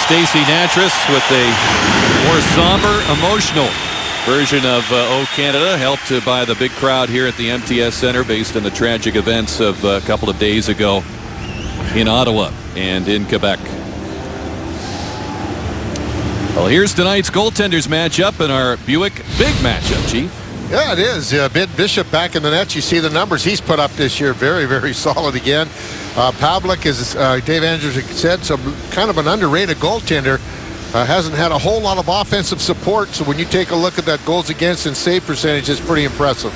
Stacey Natras with a more somber, emotional version of "O Canada," helped by the big crowd here at the MTS Center based on the tragic events of a couple of days ago in Ottawa and in Quebec. Well, here's tonight's goaltenders matchup in our Buick Big matchup, Chief. Yeah, it is. Ben Bishop back in the net. You see the numbers he's put up this year. Very, very solid again. Pavlik, as Dave Andrews said, kind of an underrated goaltender. Hasn't had a whole lot of offensive support. So when you take a look at that goals against and save percentage, it's pretty impressive.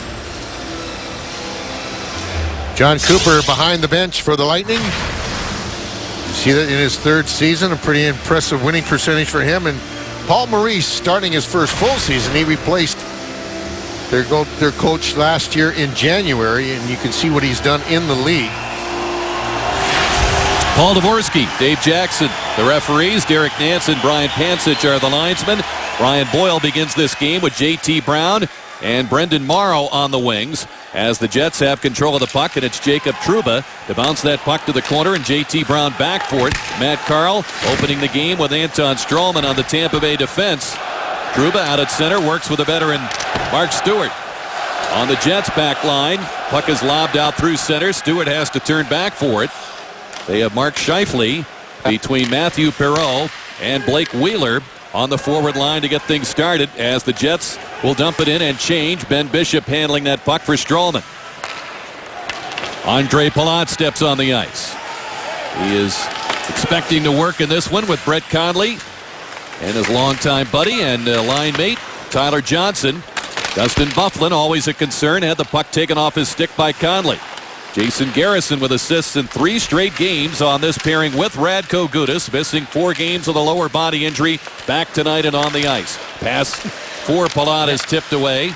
John Cooper behind the bench for the Lightning. You see that in his third season, a pretty impressive winning percentage for him. And Paul Maurice starting his first full season. He replaced their coach last year in January, and you can see what he's done in the league. Paul Dvorsky, Dave Jackson, the referees. Derek Nansen, Brian Pansich are the linesmen. Brian Boyle begins this game with J.T. Brown and Brendan Morrow on the wings as the Jets have control of the puck, and it's Jacob Trouba to bounce that puck to the corner, and J.T. Brown back for it. Matt Carl opening the game with Anton Stralman on the Tampa Bay defense. Trouba out at center, works with a veteran Mark Stewart. On the Jets back line, puck is lobbed out through center. Stewart has to turn back for it. They have Mark Scheifele between Matthew Perreault and Blake Wheeler on the forward line to get things started as the Jets will dump it in and change. Ben Bishop handling that puck for Stralman. Andre Palat steps on the ice. He is expecting to work in this one with Brett Conley and his longtime buddy and line mate Tyler Johnson. Dustin Byfuglien, always a concern, had the puck taken off his stick by Conley. Jason Garrison with assists in 3 straight games on this pairing with Radko Gudas, missing 4 games with a lower body injury, back tonight and on the ice. Pass for Palat is tipped away.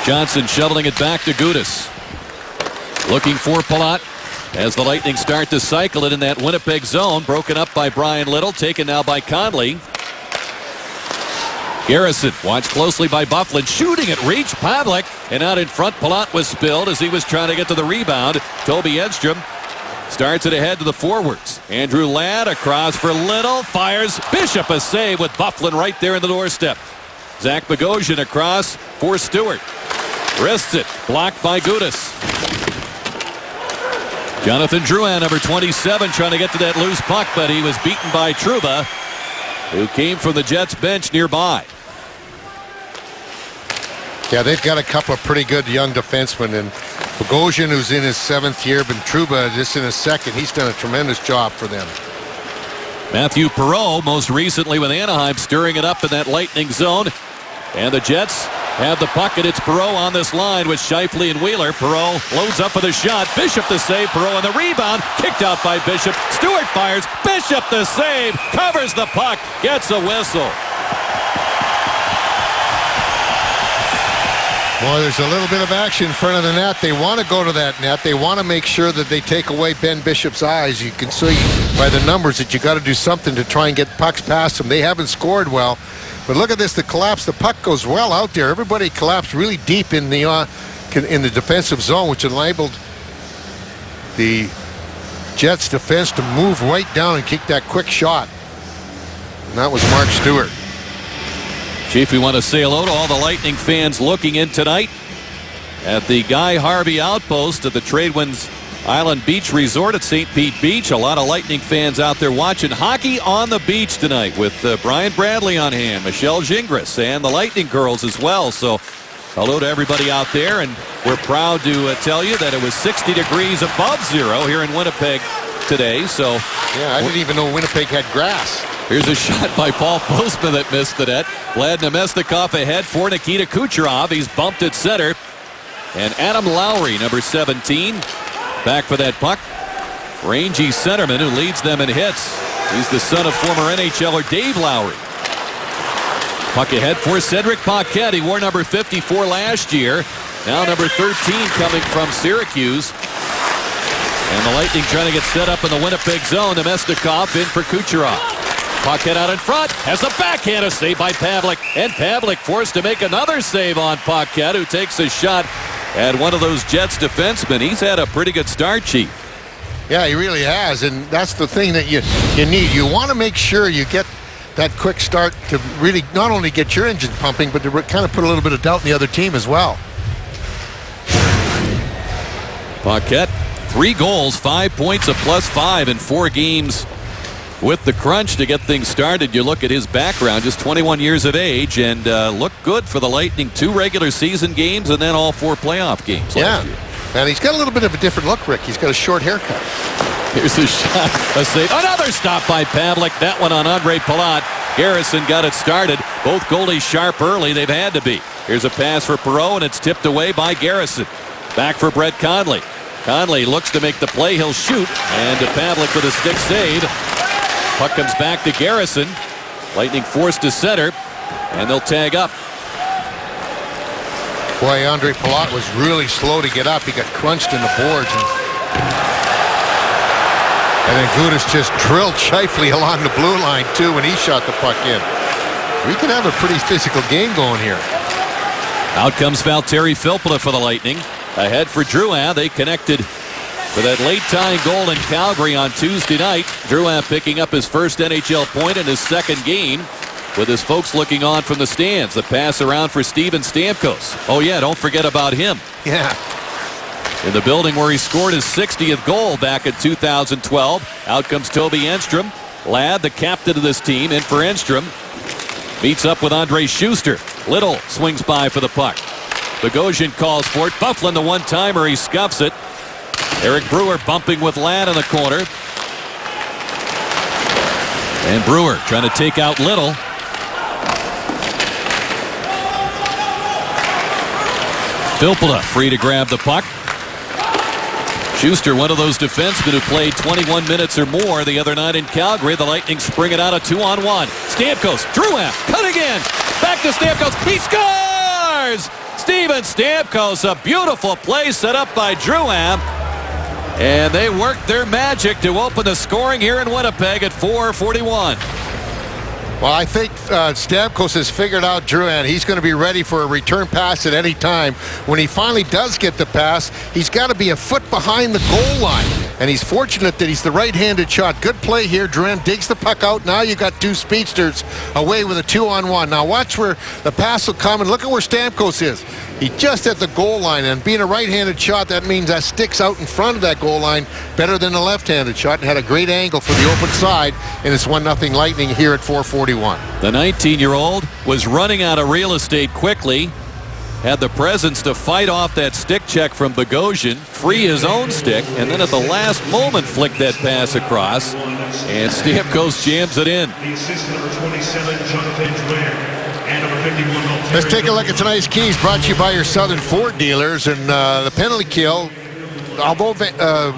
Johnson shoveling it back to Gudas. Looking for Palat as the Lightning start to cycle it in that Winnipeg zone. Broken up by Brian Little, taken now by Conley. Garrison watched closely by Byfuglien, shooting at reach. Pavlik, and out in front, Palat was spilled as he was trying to get to the rebound. Toby Edstrom starts it ahead to the forwards. Andrew Ladd across for Little, fires. Bishop a save with Byfuglien right there in the doorstep. Zach Bogosian across for Stewart. Wrists it, blocked by Gudas. Jonathan Drouin, number 27, trying to get to that loose puck, but he was beaten by Trouba, who came from the Jets bench nearby. Yeah, they've got a couple of pretty good young defensemen, and Bogosian, who's in his 7th year, but Trouba just in his 2nd. He's done a tremendous job for them. Matthew Perreault, most recently with Anaheim, stirring it up in that Lightning zone. And the Jets have the puck, and it's Perreault on this line with Scheifele and Wheeler. Perreault loads up for the shot. Bishop the save. Perreault on the rebound. Kicked out by Bishop. Stewart fires. Bishop the save. Covers the puck. Gets a whistle. Well, there's a little bit of action in front of the net. They want to go to that net. They want to make sure that they take away Ben Bishop's eyes. You can see by the numbers that you got to do something to try and get pucks past them. They haven't scored well. But look at this, the collapse. The puck goes well out there. Everybody collapsed really deep in the defensive zone, which enabled the Jets defense to move right down and kick that quick shot. And that was Mark Stewart. Chief, we want to say hello to all the Lightning fans looking in tonight at the Guy Harvey Outpost at the Tradewinds Island Beach Resort at St. Pete Beach. A lot of Lightning fans out there watching hockey on the beach tonight with Brian Bradley on hand, Michelle Gingras, and the Lightning girls as well. So hello to everybody out there, and we're proud to tell you that it was 60 degrees above zero here in Winnipeg today. So yeah, I didn't even know Winnipeg had grass. Here's a shot by Paul Postman that missed the net. Vlad Namestnikov ahead for Nikita Kucherov. He's bumped at center. And Adam Lowry, number 17, back for that puck. Rangy centerman who leads them in hits. He's the son of former NHLer Dave Lowry. Puck ahead for Cedric Paquette. He wore number 54 last year. Now number 13 coming from Syracuse. And the Lightning trying to get set up in the Winnipeg zone. Namestnikov in for Kucherov. Paquette out in front, has a backhand, a save by Pavlik, and Pavlik forced to make another save on Paquette, who takes a shot at one of those Jets defensemen. He's had a pretty good start, Chief. Yeah, he really has, and that's the thing that you need. You want to make sure you get that quick start to really not only get your engine pumping, but to kind of put a little bit of doubt in the other team as well. Paquette, 3 goals, 5 points, a +5 in 4 games with the Crunch to get things started. You look at his background, just 21 years of age, and looked good for the Lightning. 2 regular season games and then all 4 playoff games last year. And he's got a little bit of a different look, Rick. He's got a short haircut. Here's a shot, a save. Another stop by Pavlik. That one on Andre Palat. Garrison got it started. Both goalies sharp early. They've had to be. Here's a pass for Perreault, and it's tipped away by Garrison. Back for Brett Conley. Conley looks to make the play. He'll shoot. And to Pavlik with a stick save. Puck comes back to Garrison. Lightning forced to center. And they'll tag up. Boy, Andre Palat was really slow to get up. He got crunched in the boards. And then Gudas just drilled Scheifele along the blue line, too, when he shot the puck in. We can have a pretty physical game going here. Out comes Valtteri Filppula for the Lightning. Ahead for Drouin. They connected for that late tying goal in Calgary on Tuesday night. Drouin picking up his first NHL point in his second game, with his folks looking on from the stands. The pass around for Steven Stamkos. Oh, yeah, don't forget about him. Yeah. In the building where he scored his 60th goal back in 2012. Out comes Toby Enstrom. Ladd, the captain of this team, in for Enstrom. Meets up with Andre Schuster. Little swings by for the puck. Bogosian calls for it. Bufflin, the one-timer, he scuffs it. Eric Brewer bumping with Ladd in the corner. And Brewer trying to take out Little. Filppula free to grab the puck. Schuster, one of those defensemen who played 21 minutes or more the other night in Calgary. The Lightning spring it out a 2-on-1. Stamkos, Drouin, cut again. Back to Stamkos. He scores! Steven Stamkos, a beautiful play set up by Drouin. And they worked their magic to open the scoring here in Winnipeg at 4:41. Well, I think Stamkos has figured out Drouin. He's going to be ready for a return pass at any time. When he finally does get the pass, he's got to be a foot behind the goal line. And he's fortunate that he's the right-handed shot. Good play here. Drouin digs the puck out. Now you got 2 speedsters away with a 2-on-1. Now watch where the pass will come, and look at where Stamkos is. He just at the goal line, and being a right-handed shot, that means that sticks out in front of that goal line better than the left-handed shot, and had a great angle for the open side, and it's 1-0 Lightning here at 4:41. The 19-year-old was running out of real estate quickly, had the presence to fight off that stick check from Bogosian, free his own stick, and then at the last moment flicked that pass across, and Stamkos jams it in. The assist number 27, Jonathan Drouin. Let's take a look at tonight's keys, brought to you by your Southern Ford dealers. And the penalty kill, although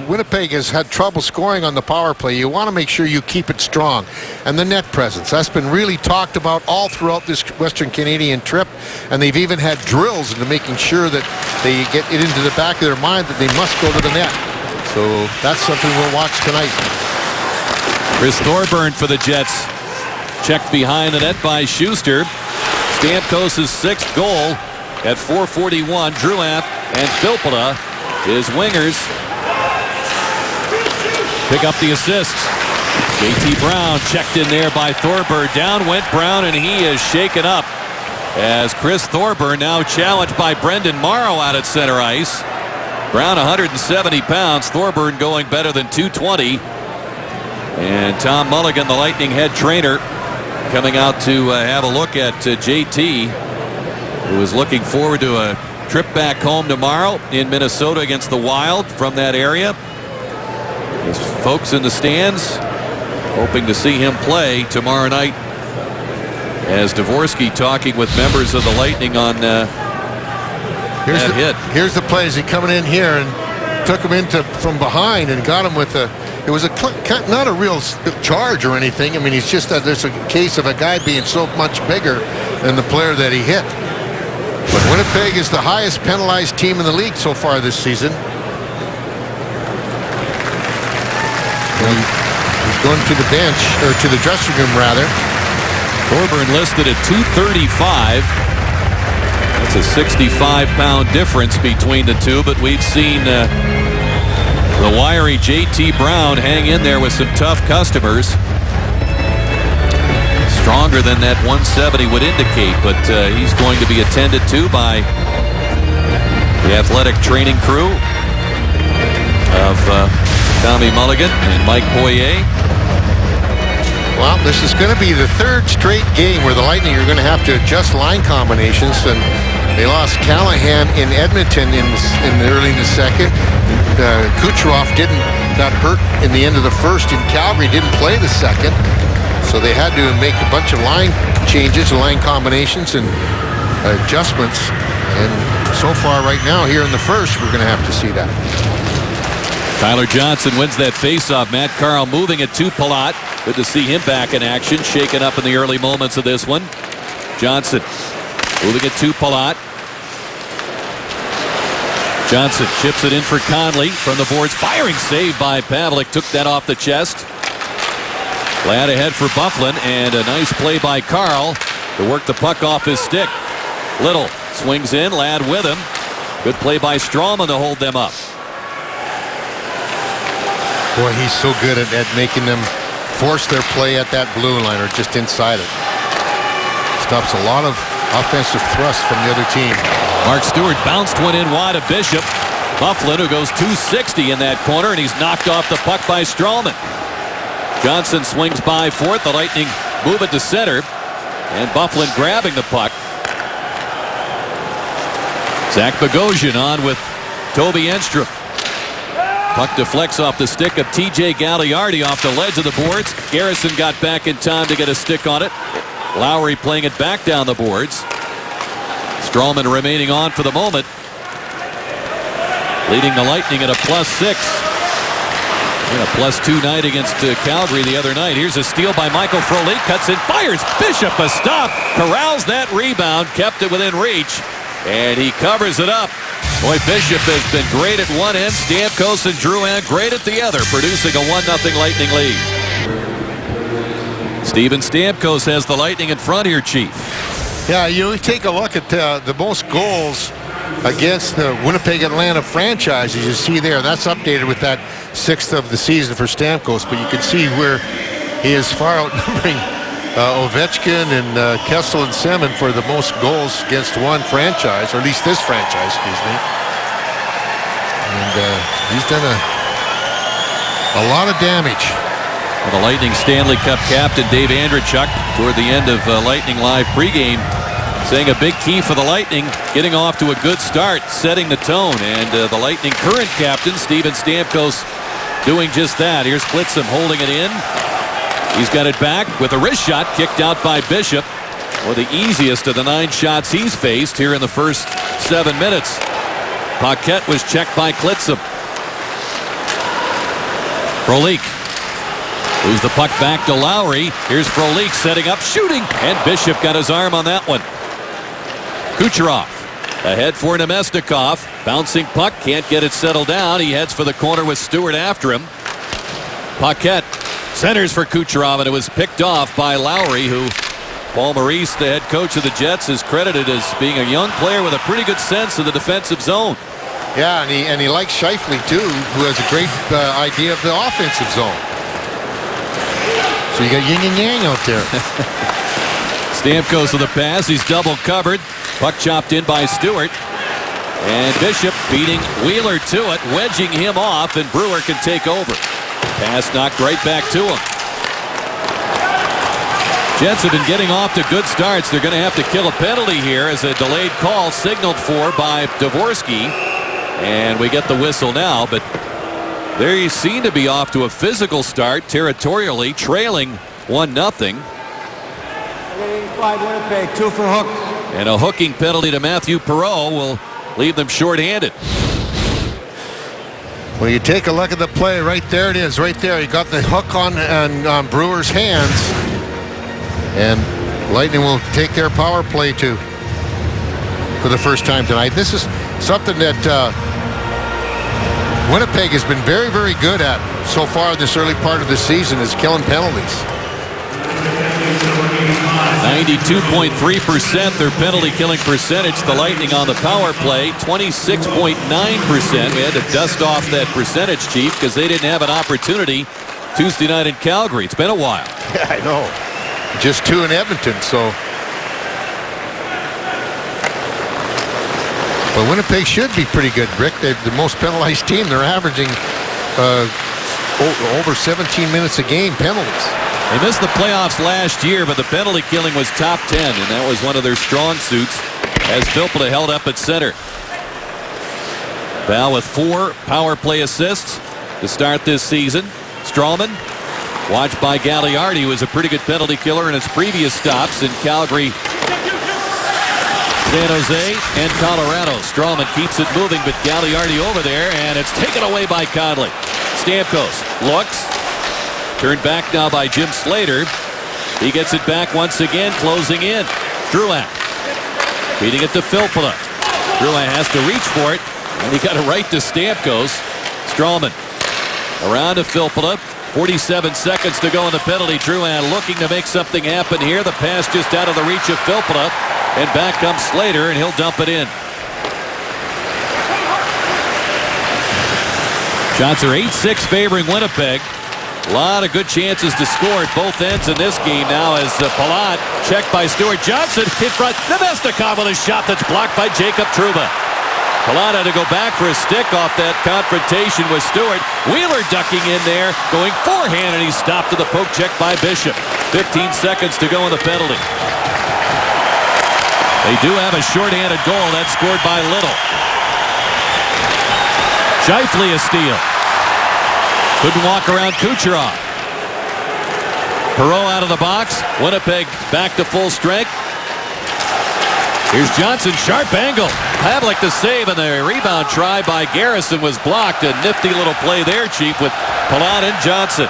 Winnipeg has had trouble scoring on the power play, you want to make sure you keep it strong. And the net presence, that's been really talked about all throughout this Western Canadian trip. And they've even had drills into making sure that they get it into the back of their mind that they must go to the net. So that's something we'll watch tonight. Chris Thorburn for the Jets. Checked behind the net by Schuster. Stamkos' 6th goal at 4:41. Drouin and Filppula, his wingers, pick up the assists. J.T. Brown checked in there by Thorburn. Down went Brown, and he is shaken up as Chris Thorburn now challenged by Brendan Morrow out at center ice. Brown 170 pounds. Thorburn going better than 220. And Tom Mulligan, the Lightning head trainer, coming out to have a look at JT, who is looking forward to a trip back home tomorrow in Minnesota against the Wild from that area. There's folks in the stands hoping to see him play tomorrow night, as Dvorsky talking with members of the Lightning on that hit. Here's the play. Is he coming in here and took him into from behind and got him with a... It was not a real charge or anything. I mean, it's just that there's a case of a guy being so much bigger than the player that he hit. But Winnipeg is the highest penalized team in the league so far this season. He's going to the bench, or to the dressing room, rather. Thorburn listed at 235. That's a 65-pound difference between the two, but we've seen The wiry J.T. Brown hang in there with some tough customers. Stronger than that 170 would indicate, but he's going to be attended to by the athletic training crew of Tommy Mulligan and Mike Poirier. Well, this is going to be the third straight game where the Lightning are going to have to adjust line combinations, and they lost Callahan in Edmonton in early in the second. Kucherov got hurt in the end of the first in Calgary, didn't play the second, so they had to make a bunch of line changes, line combinations, and adjustments. And so far right now here in the first, we're going to have to see that. Tyler Johnson wins that faceoff. Matt Carl moving it to Palat. Good to see him back in action, shaken up in the early moments of this one. Johnson moving it to Palat. Johnson chips it in for Conley from the boards. Firing save by Pavelec. Took that off the chest. Ladd ahead for Byfuglien, and a nice play by Carl to work the puck off his stick. Little swings in. Ladd with him. Good play by Stralman to hold them up. Boy, he's so good at making them force their play at that blue line or just inside it. Stops a lot of offensive thrust from the other team. Mark Stewart bounced one in wide of Bishop. Byfuglien, who goes 260 in that corner, and he's knocked off the puck by Stralman. Johnson swings by fourth. The Lightning move it to center, and Byfuglien grabbing the puck. Zach Bogosian on with Toby Enstrom. Puck deflects off the stick of TJ Gagliardi off the ledge of the boards. Garrison got back in time to get a stick on it. Lowry playing it back down the boards. Stralman remaining on for the moment, leading the Lightning at a +6. In a +2 night against Calgary the other night. Here's a steal by Michael Frolik. Cuts in, fires. Bishop a stop. Corrals that rebound. Kept it within reach. And he covers it up. Boy, Bishop has been great at one end. Stamkos and Drouin great at the other, producing a 1-0 Lightning lead. Steven Stamkos has the Lightning in front here, Chief. Yeah, you take a look at the most goals against the Winnipeg-Atlanta franchise, as you see there. That's updated with that 6th of the season for Stamkos, but you can see where he is far outnumbering Ovechkin and Kessel and Semin for the most goals against one franchise, or at least this franchise, excuse me. And he's done a lot of damage. Well, the Lightning Stanley Cup captain Dave Andreychuk toward the end of Lightning Live pregame saying a big key for the Lightning, getting off to a good start, setting the tone, and the Lightning current captain Steven Stamkos doing just that. Here's Klitzum holding it in. He's got it back with a wrist shot kicked out by Bishop. One of the easiest of the 9 shots he's faced here in the first 7 minutes. Paquette was checked by Klitzum. Frolik moves the puck back to Lowry. Here's Frolik setting up, shooting, and Bishop got his arm on that one. Kucherov ahead for Nemestikov. Bouncing puck, can't get it settled down. He heads for the corner with Stewart after him. Paquette centers for Kucherov, and it was picked off by Lowry, who Paul Maurice, the head coach of the Jets, is credited as being a young player with a pretty good sense of the defensive zone. Yeah, and he likes Scheifele too, who has a great idea of the offensive zone. So you got yin and yang out there. Stamkos with the pass. He's double covered. Puck chopped in by Stewart. And Bishop beating Wheeler to it, wedging him off, and Brewer can take over. Pass knocked right back to him. Jets have been getting off to good starts. They're going to have to kill a penalty here as a delayed call signaled for by Dvorsky. And we get the whistle now, but they seem to be off to a physical start territorially, trailing 1-0. Winnipeg, 2 for hook. And a hooking penalty to Matthew Perreault will leave them shorthanded. Well, you take a look at the play right there. It is right there. He got the hook on Brewer's hands, and Lightning will take their power play too for the first time tonight. This is something that Winnipeg has been very, very good at so far in this early part of the season, is killing penalties. 92.3% their penalty killing percentage. The Lightning on the power play, 26.9%. We had to dust off that percentage, Chief, because they didn't have an opportunity Tuesday night in Calgary. It's been a while. Yeah, I know. Just 2 in Edmonton, so. But Winnipeg should be pretty good, Rick. They're the most penalized team. They're averaging over 17 minutes a game penalties. They missed the playoffs last year, but the penalty killing was top 10, and that was one of their strong suits as Filppula held up at center. Val with 4 power play assists to start this season. Strawman, watched by Gagliardi, who was a pretty good penalty killer in his previous stops in Calgary, San Jose, and Colorado. Strawman keeps it moving, but Gagliardi over there, and it's taken away by Conley. Stamkos looks. Turned back now by Jim Slater. He gets it back once again, closing in. Drouin feeding it to Filppula. Drouin has to reach for it, and he got it right to Stamkos. Strawman around to Filppula. 47 seconds to go in the penalty. Drouin looking to make something happen here. The pass just out of the reach of Filppula. And back comes Slater, and he'll dump it in. Shots are 8-6 favoring Winnipeg. A lot of good chances to score at both ends in this game now as Palat checked by Stuart Johnson in front. Namestnikov with a shot that's blocked by Jacob Trouba. Palat had to go back for a stick off that confrontation with Stewart. Wheeler ducking in there, going forehand, and he's stopped to the poke check by Bishop. 15 seconds to go in the penalty. They do have a shorthanded goal. That's scored by Little. Scheifele a steal. Couldn't walk around Kucherov. Perreault out of the box. Winnipeg back to full strength. Here's Johnson, sharp angle. Pavlik the save, and the rebound try by Garrison was blocked. A nifty little play there, Chief, with Palat and Johnson.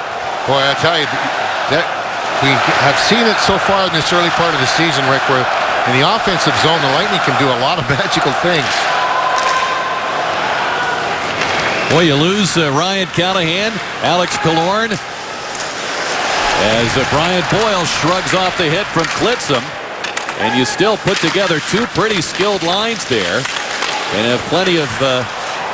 Boy, I tell you, that we have seen it so far in this early part of the season, Rick, where in the offensive zone, the Lightning can do a lot of magical things. Boy, you lose Ryan Callahan, Alex Killorn, as Brian Boyle shrugs off the hit from Klitzum. And you still put together 2 pretty skilled lines there and have plenty of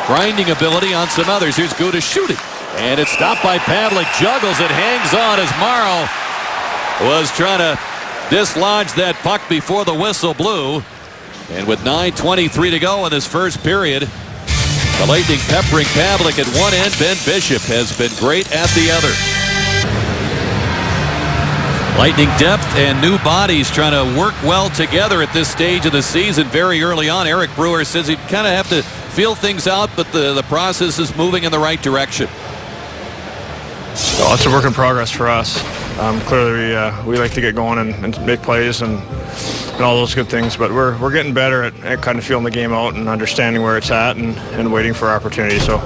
grinding ability on some others. Here's Gudas shooting. And it's stopped by Pavlik. Juggles it, hangs on as Morrow was trying to dislodge that puck before the whistle blew. And with 9:23 to go in this first period, the Lightning peppering Pavlik at one end. Ben Bishop has been great at the other. Lightning depth and new bodies trying to work well together at this stage of the season very early on. Eric Brewer says he'd kind of have to feel things out, but the process is moving in the right direction. Well, it's a work in progress for us. Clearly, we like to get going and make plays and all those good things, but we're getting better at kind of feeling the game out and understanding where it's at and waiting for opportunity. So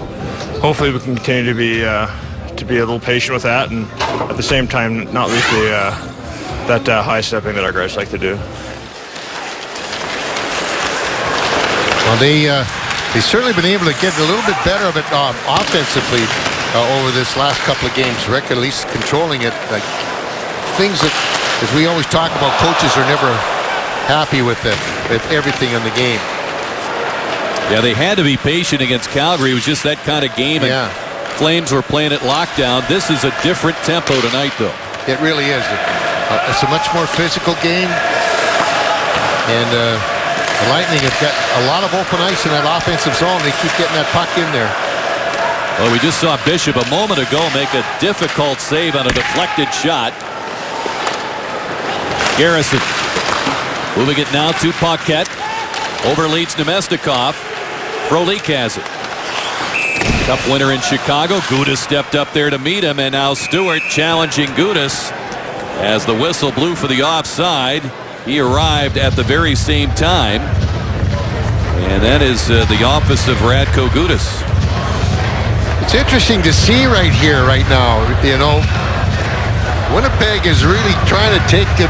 hopefully we can continue to be a little patient with that, and at the same time not lose that high stepping that our guys like to do. Well, they've certainly been able to get a little bit better of it offensively over this last couple of games, Rick, at least controlling it. Like things that, as we always talk about, coaches are never happy with everything in the game. Yeah, they had to be patient against Calgary. It was just that kind of game. Yeah. Flames were playing at lockdown. This is a different tempo tonight, though. It really is. It's a much more physical game. And the Lightning have got a lot of open ice in that offensive zone. They keep getting that puck in there. Well, we just saw Bishop a moment ago make a difficult save on a deflected shot. Garrison moving it now to Paquette. Overleads Namestnikov. Frolik has it. Cup winner in Chicago. Gudas stepped up there to meet him, and now Stewart challenging Gudas as the whistle blew for the offside. He arrived at the very same time, and that is the office of Radko Gudas. It's interesting to see right here, right now. You know, Winnipeg is really trying to take them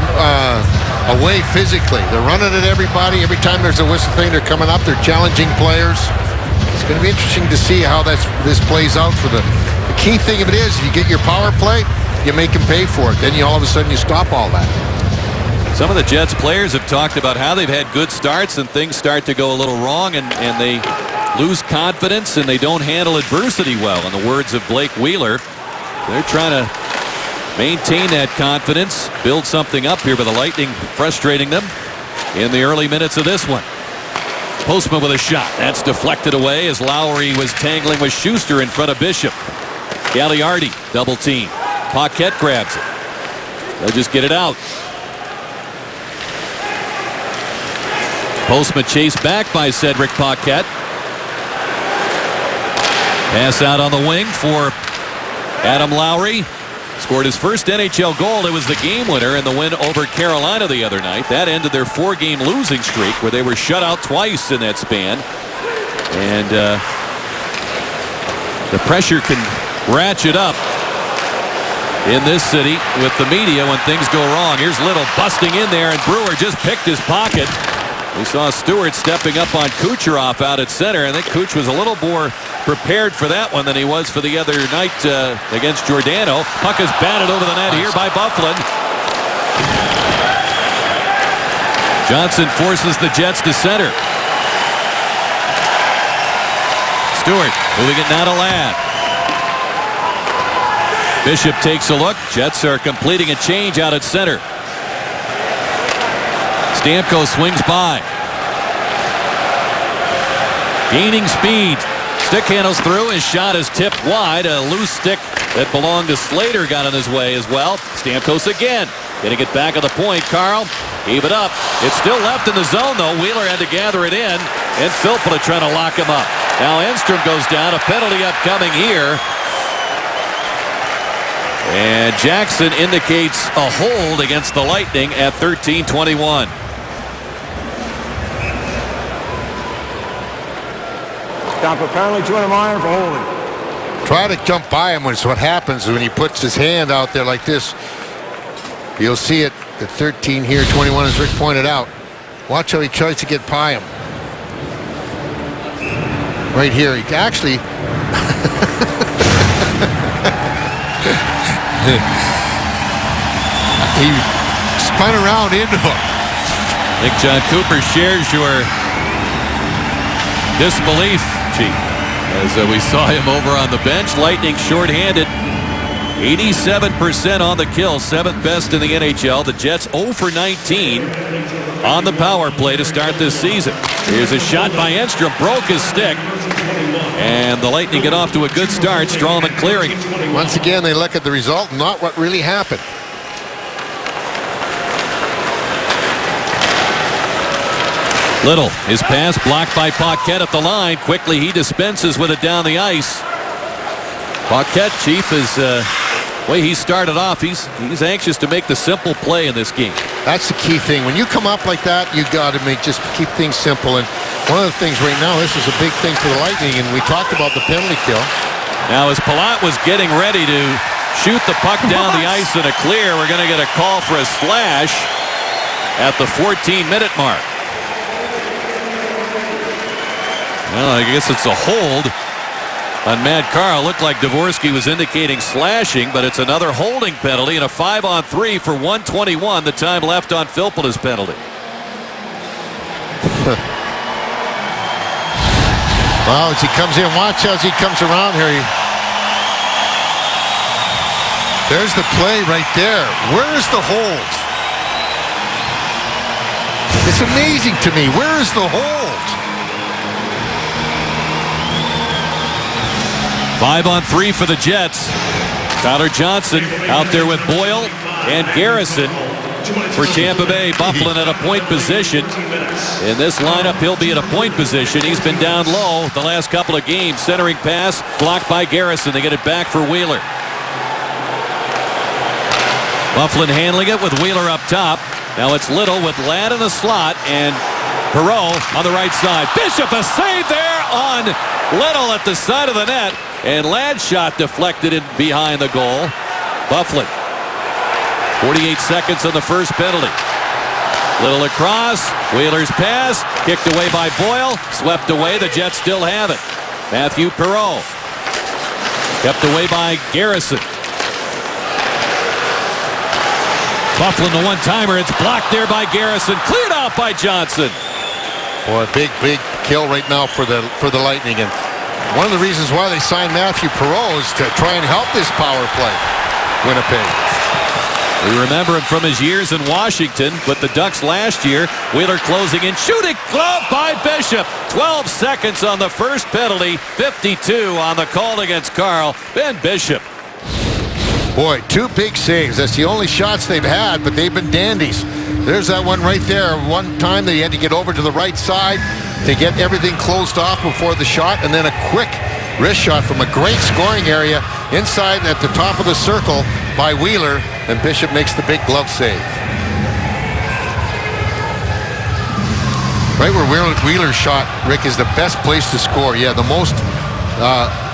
away physically. They're running at everybody. Every time there's a whistle thing, they're coming up. They're challenging players. It's going to be interesting to see how this plays out for the key thing of it is, if you get your power play, you make them pay for it. Then all of a sudden you stop all that. Some of the Jets players have talked about how they've had good starts and things start to go a little wrong and they lose confidence and they don't handle adversity well. In the words of Blake Wheeler, they're trying to maintain that confidence, build something up here, but the Lightning frustrating them in the early minutes of this one. Postman with a shot. That's deflected away as Lowry was tangling with Schuster in front of Bishop. Gagliardi double team. Paquette grabs it. They'll just get it out. Postman chased back by Cedric Paquette. Pass out on the wing for Adam Lowry. Scored his first NHL goal. It was the game winner in the win over Carolina the other night. That ended their 4-game losing streak where they were shut out twice in that span. And the pressure can ratchet up in this city with the media when things go wrong. Here's Little busting in there, and Brewer just picked his pocket. We saw Stewart stepping up on Kucherov out at center. I think Kuch was a little more prepared for that one than he was for the other night against Giordano. Puck is batted over the net here by Byfuglien. Johnson forces the Jets to center. Stewart moving it now to Ladd. Bishop takes a look. Jets are completing a change out at center. Stamkos swings by. Gaining speed. Stick handles through. His shot is tipped wide. A loose stick that belonged to Slater got in his way as well. Stamkos again. Getting it back at the point. Carl, heave it up. It's still left in the zone, though. Wheeler had to gather it in. And Filppula trying to lock him up. Now Enstrom goes down. A penalty upcoming here. And Jackson indicates a hold against the Lightning at 13:21. Stop apparently 200 iron for holding. Try to jump by him. It's what happens when he puts his hand out there like this. You'll see it at 13 here, 21 as Rick pointed out. Watch how he tries to get by him. Right here, he actually he spun around into him. I think John Cooper shares your disbelief, Chief, as we saw him over on the bench. Lightning shorthanded. 87% on the kill, 7th best in the NHL. The Jets 0 for 19 on the power play to start this season. Here's a shot by Enstrom, broke his stick, and the Lightning get off to a good start. Strawman clearing it. Once again, they look at the result, not what really happened. Little, his pass blocked by Paquette at the line. Quickly he dispenses with it down the ice. Paquette, Chief, is way he started off. He's anxious to make the simple play in this game. That's the key thing. When you come up like that, you got to just keep things simple. And one of the things right now, this is a big thing for the Lightning, and we talked about the penalty kill. Now, as Palat was getting ready to shoot the puck down the ice in a clear, we're going to get a call for a slash at the 14-minute mark. Well, I guess it's a hold on Matt Carl. Looked like Dvorsky was indicating slashing, but it's another holding penalty and a 5-on-3 for 1:21. The time left on Filppula's penalty. Well, as he comes in, watch as he comes around here. There's the play right there. Where is the hold? It's amazing to me. Where is the hold? 5-on-3 for the Jets. Tyler Johnson out there with Boyle and Garrison for Tampa Bay. Byfuglien at a point position. In this lineup, he'll be at a point position. He's been down low the last couple of games. Centering pass blocked by Garrison. They get it back for Wheeler. Byfuglien handling it with Wheeler up top. Now it's Little with Ladd in the slot and Perreault on the right side. Bishop, a save there on Little at the side of the net. And Ladd's shot deflected in behind the goal. Byfuglien. 48 seconds on the first penalty. Little across. Wheeler's pass. Kicked away by Boyle. Swept away. The Jets still have it. Matthew Perreault. Kept away by Garrison. Bufflin the one-timer. It's blocked there by Garrison. Cleared out by Johnson. Boy, big kill right now for the Lightning. And one of the reasons why they signed Matthew Perreault is to try and help this power play, Winnipeg. We remember him from his years in Washington, but the Ducks last year, Wheeler closing in, shooting, glove by Bishop. 12 seconds on the first penalty, 52 on the call against Carl. Ben Bishop. Boy, 2 big saves. That's the only shots they've had, but they've been dandies. There's that one right there. One time they had to get over to the right side to get everything closed off before the shot, and then a quick wrist shot from a great scoring area inside at the top of the circle by Wheeler, and Bishop makes the big glove save. Right where Wheeler shot, Rick, is the best place to score. Yeah, the most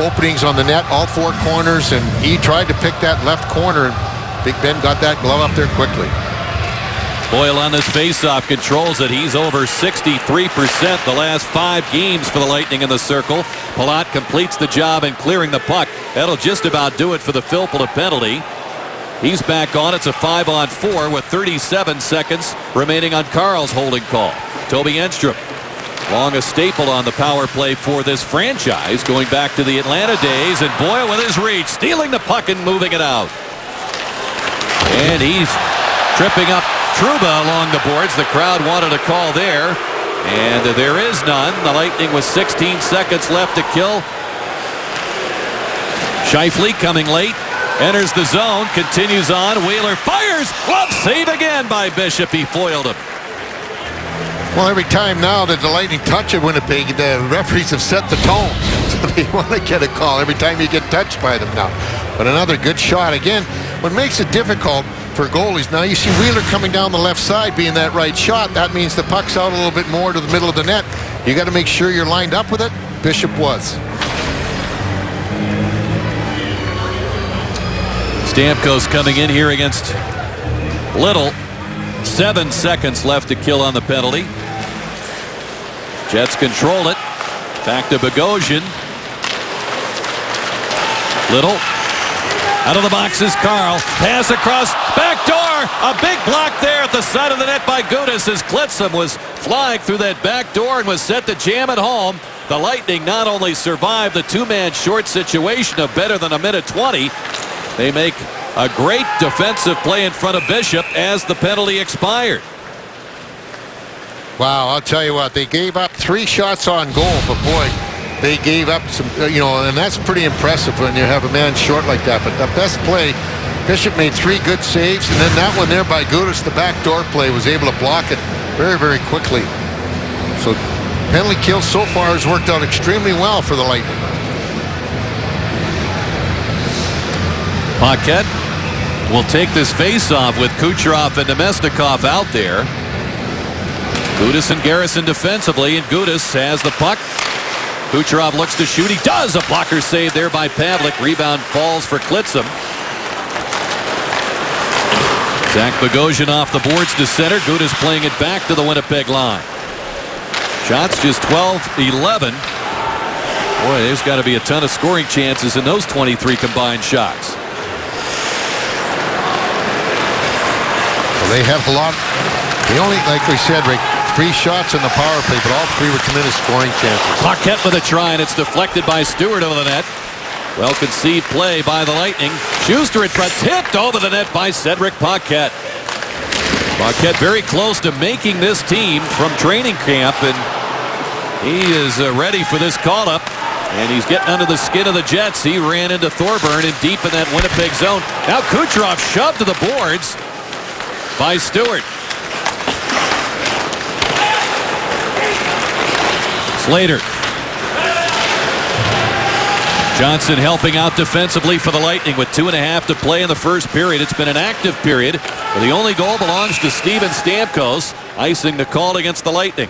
openings on the net, all 4 corners, and he tried to pick that left corner, and Big Ben got that glove up there quickly. Boyle on this faceoff controls it. He's over 63% the last 5 games for the Lightning in the circle. Palat completes the job in clearing the puck. That'll just about do it for the Filppula penalty. He's back on. It's a 5-on-4 with 37 seconds remaining on Carl's holding call. Toby Enstrom, long a staple on the power play for this franchise, going back to the Atlanta days, and Boyle with his reach, stealing the puck and moving it out. And he's tripping up Trouba along the boards. The crowd wanted a call there, and there is none. The Lightning with 16 seconds left to kill. Scheifele coming late, enters the zone, continues on. Wheeler fires, glove save again by Bishop. He foiled him. Well, every time now that the Lightning touch at Winnipeg, the referees have set the tone. So they want to get a call every time you get touched by them now. But another good shot. Again, what makes it difficult for goalies, now you see Wheeler coming down the left side being that right shot. That means the puck's out a little bit more to the middle of the net. You got to make sure you're lined up with it. Bishop was. Stamkos coming in here against Little. 7 seconds left to kill on the penalty. Jets control it. Back to Bogosian. Little. Out of the box is Carl. Pass across. Back door. A big block there at the side of the net by Gudas as Klitzum was flying through that back door and was set to jam it home. The Lightning not only survived the 2-man short situation of better than a minute 20, they make a great defensive play in front of Bishop as the penalty expired. Wow, I'll tell you what, they gave up 3 shots on goal, but boy, they gave up some, and that's pretty impressive when you have a man short like that. But the best play, Bishop made 3 good saves, and then that one there by Gudas, the backdoor play, was able to block it very, very quickly. So penalty kill so far has worked out extremely well for the Lightning. Paquette will take this face-off with Kucherov and Nemesnikov out there. Gudas and Garrison defensively, and Gudas has the puck. Kucherov looks to shoot. He does. A blocker save there by Pavlik. Rebound falls for Klitzum. Zach Bogosian off the boards to center. Gudas playing it back to the Winnipeg line. Shots just 12-11. Boy, there's got to be a ton of scoring chances in those 23 combined shots. Well, they have a lot. They only, like we said, Rick, 3 shots in the power play, but all 3 were tremendous scoring chances. Paquette with a try, and it's deflected by Stewart over the net. Well conceived play by the Lightning. Schuster in front, tipped over the net by Cedric Paquette. Paquette very close to making this team from training camp, and he is ready for this call-up. And he's getting under the skin of the Jets. He ran into Thorburn and deep in that Winnipeg zone. Now Kucherov shoved to the boards by Stewart. Slater. Johnson helping out defensively for the Lightning with 2.5 to play in the first period. It's been an active period, but the only goal belongs to Steven Stamkos, icing the call against the Lightning.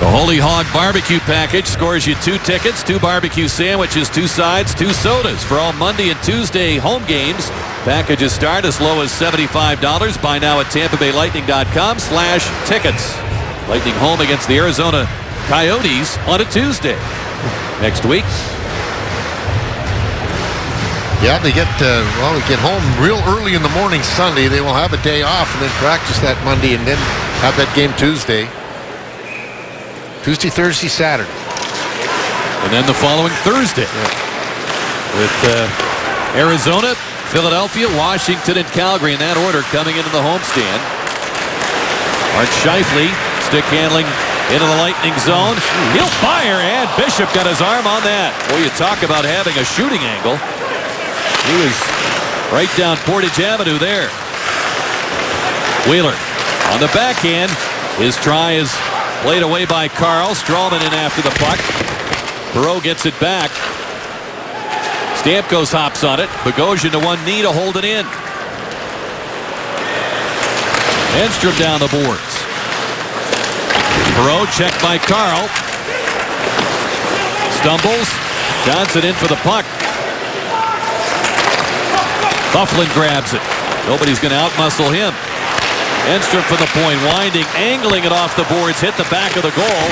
The Holy Hog Barbecue Package scores you 2 tickets, 2 barbecue sandwiches, 2 sides, 2 sodas for all Monday and Tuesday home games. Packages start as low as $75. Buy now at TampaBayLightning.com/tickets. Lightning home against the Arizona Coyotes on a Tuesday. Next week, Yeah, they get home real early in the morning Sunday. They will have a day off and then practice that Monday and then have that game Tuesday. Tuesday, Thursday, Saturday. And then the following Thursday with Arizona, Philadelphia, Washington, and Calgary in that order coming into the homestand. Art Scheifele, stick handling into the Lightning zone. He'll fire, and Bishop got his arm on that. Boy, you talk about having a shooting angle. He was right down Portage Avenue there. Wheeler on the backhand. His try is played away by Carl. Strawman in after the puck. Perreault gets it back. Stamkos hops on it. Bogosian to one knee to hold it in. Enstrom down the boards. Perreault checked by Carl. Stumbles. Johnson in for the puck. Byfuglien grabs it. Nobody's going to outmuscle him. Enstrom for the point. Winding, angling it off the boards. Hit the back of the goal.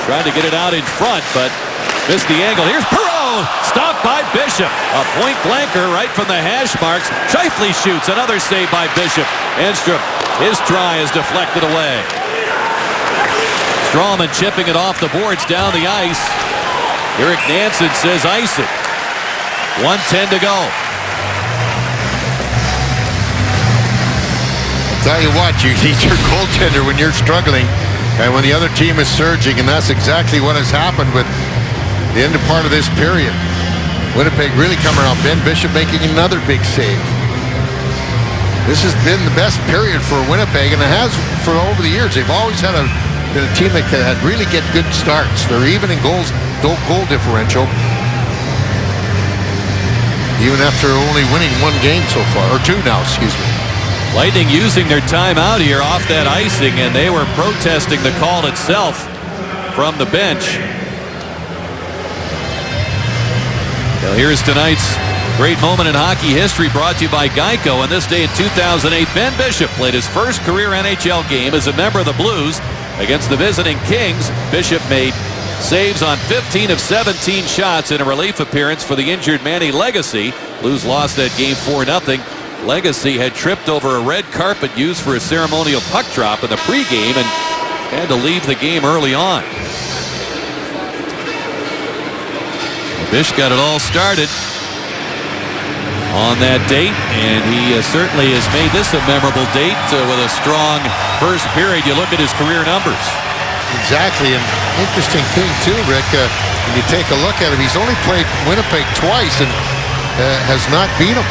Trying to get it out in front, but missed the angle. Here's Perreault. Stopped by Bishop. A point blanker right from the hash marks. Scheifele shoots. Another save by Bishop. Enstrom. His try is deflected away. Strawman chipping it off the boards down the ice. Eric Nansen says ice it. 1:10 to go. Tell you what, you need your goaltender when you're struggling and when the other team is surging, and that's exactly what has happened with the end of part of this period. Winnipeg really coming around. Ben Bishop making another big save. This has been the best period for Winnipeg, and it has for over the years. They've always been a team that had really get good starts. They're even in goal differential, even after only winning one game so far, or two now, excuse me. Lightning using their timeout here off that icing, and they were protesting the call itself from the bench. Well, here's tonight's great moment in hockey history brought to you by Geico. On this day in 2008, Ben Bishop played his first career NHL game as a member of the Blues against the visiting Kings. Bishop made saves on 15 of 17 shots in a relief appearance for the injured Manny Legacy. Blues lost that game 4-0. Legacy had tripped over a red carpet used for a ceremonial puck drop in the pregame and had to leave the game early on. Bish got it all started on that date, and he certainly has made this a memorable date with a strong first period. You look at his career numbers. Exactly, and interesting thing too, Rick, when you take a look at him, he's only played Winnipeg twice and has not beat him.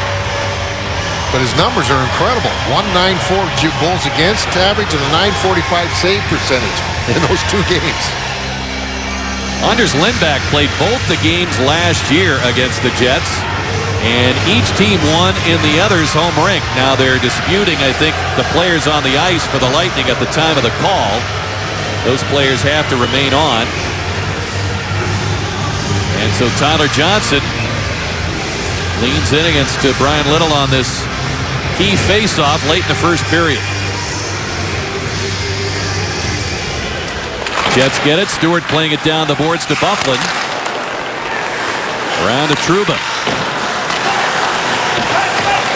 But his numbers are incredible. 194 goals against average and a 945 save percentage in those two games. Anders Lindback played both the games last year against the Jets, and each team won in the other's home rink. Now they're disputing, I think, the players on the ice for the Lightning at the time of the call. Those players have to remain on. And so Tyler Johnson leans in against Brian Little on this key face-off late in the first period. Jets get it. Stewart playing it down the boards to Byfuglien. Around to Trouba.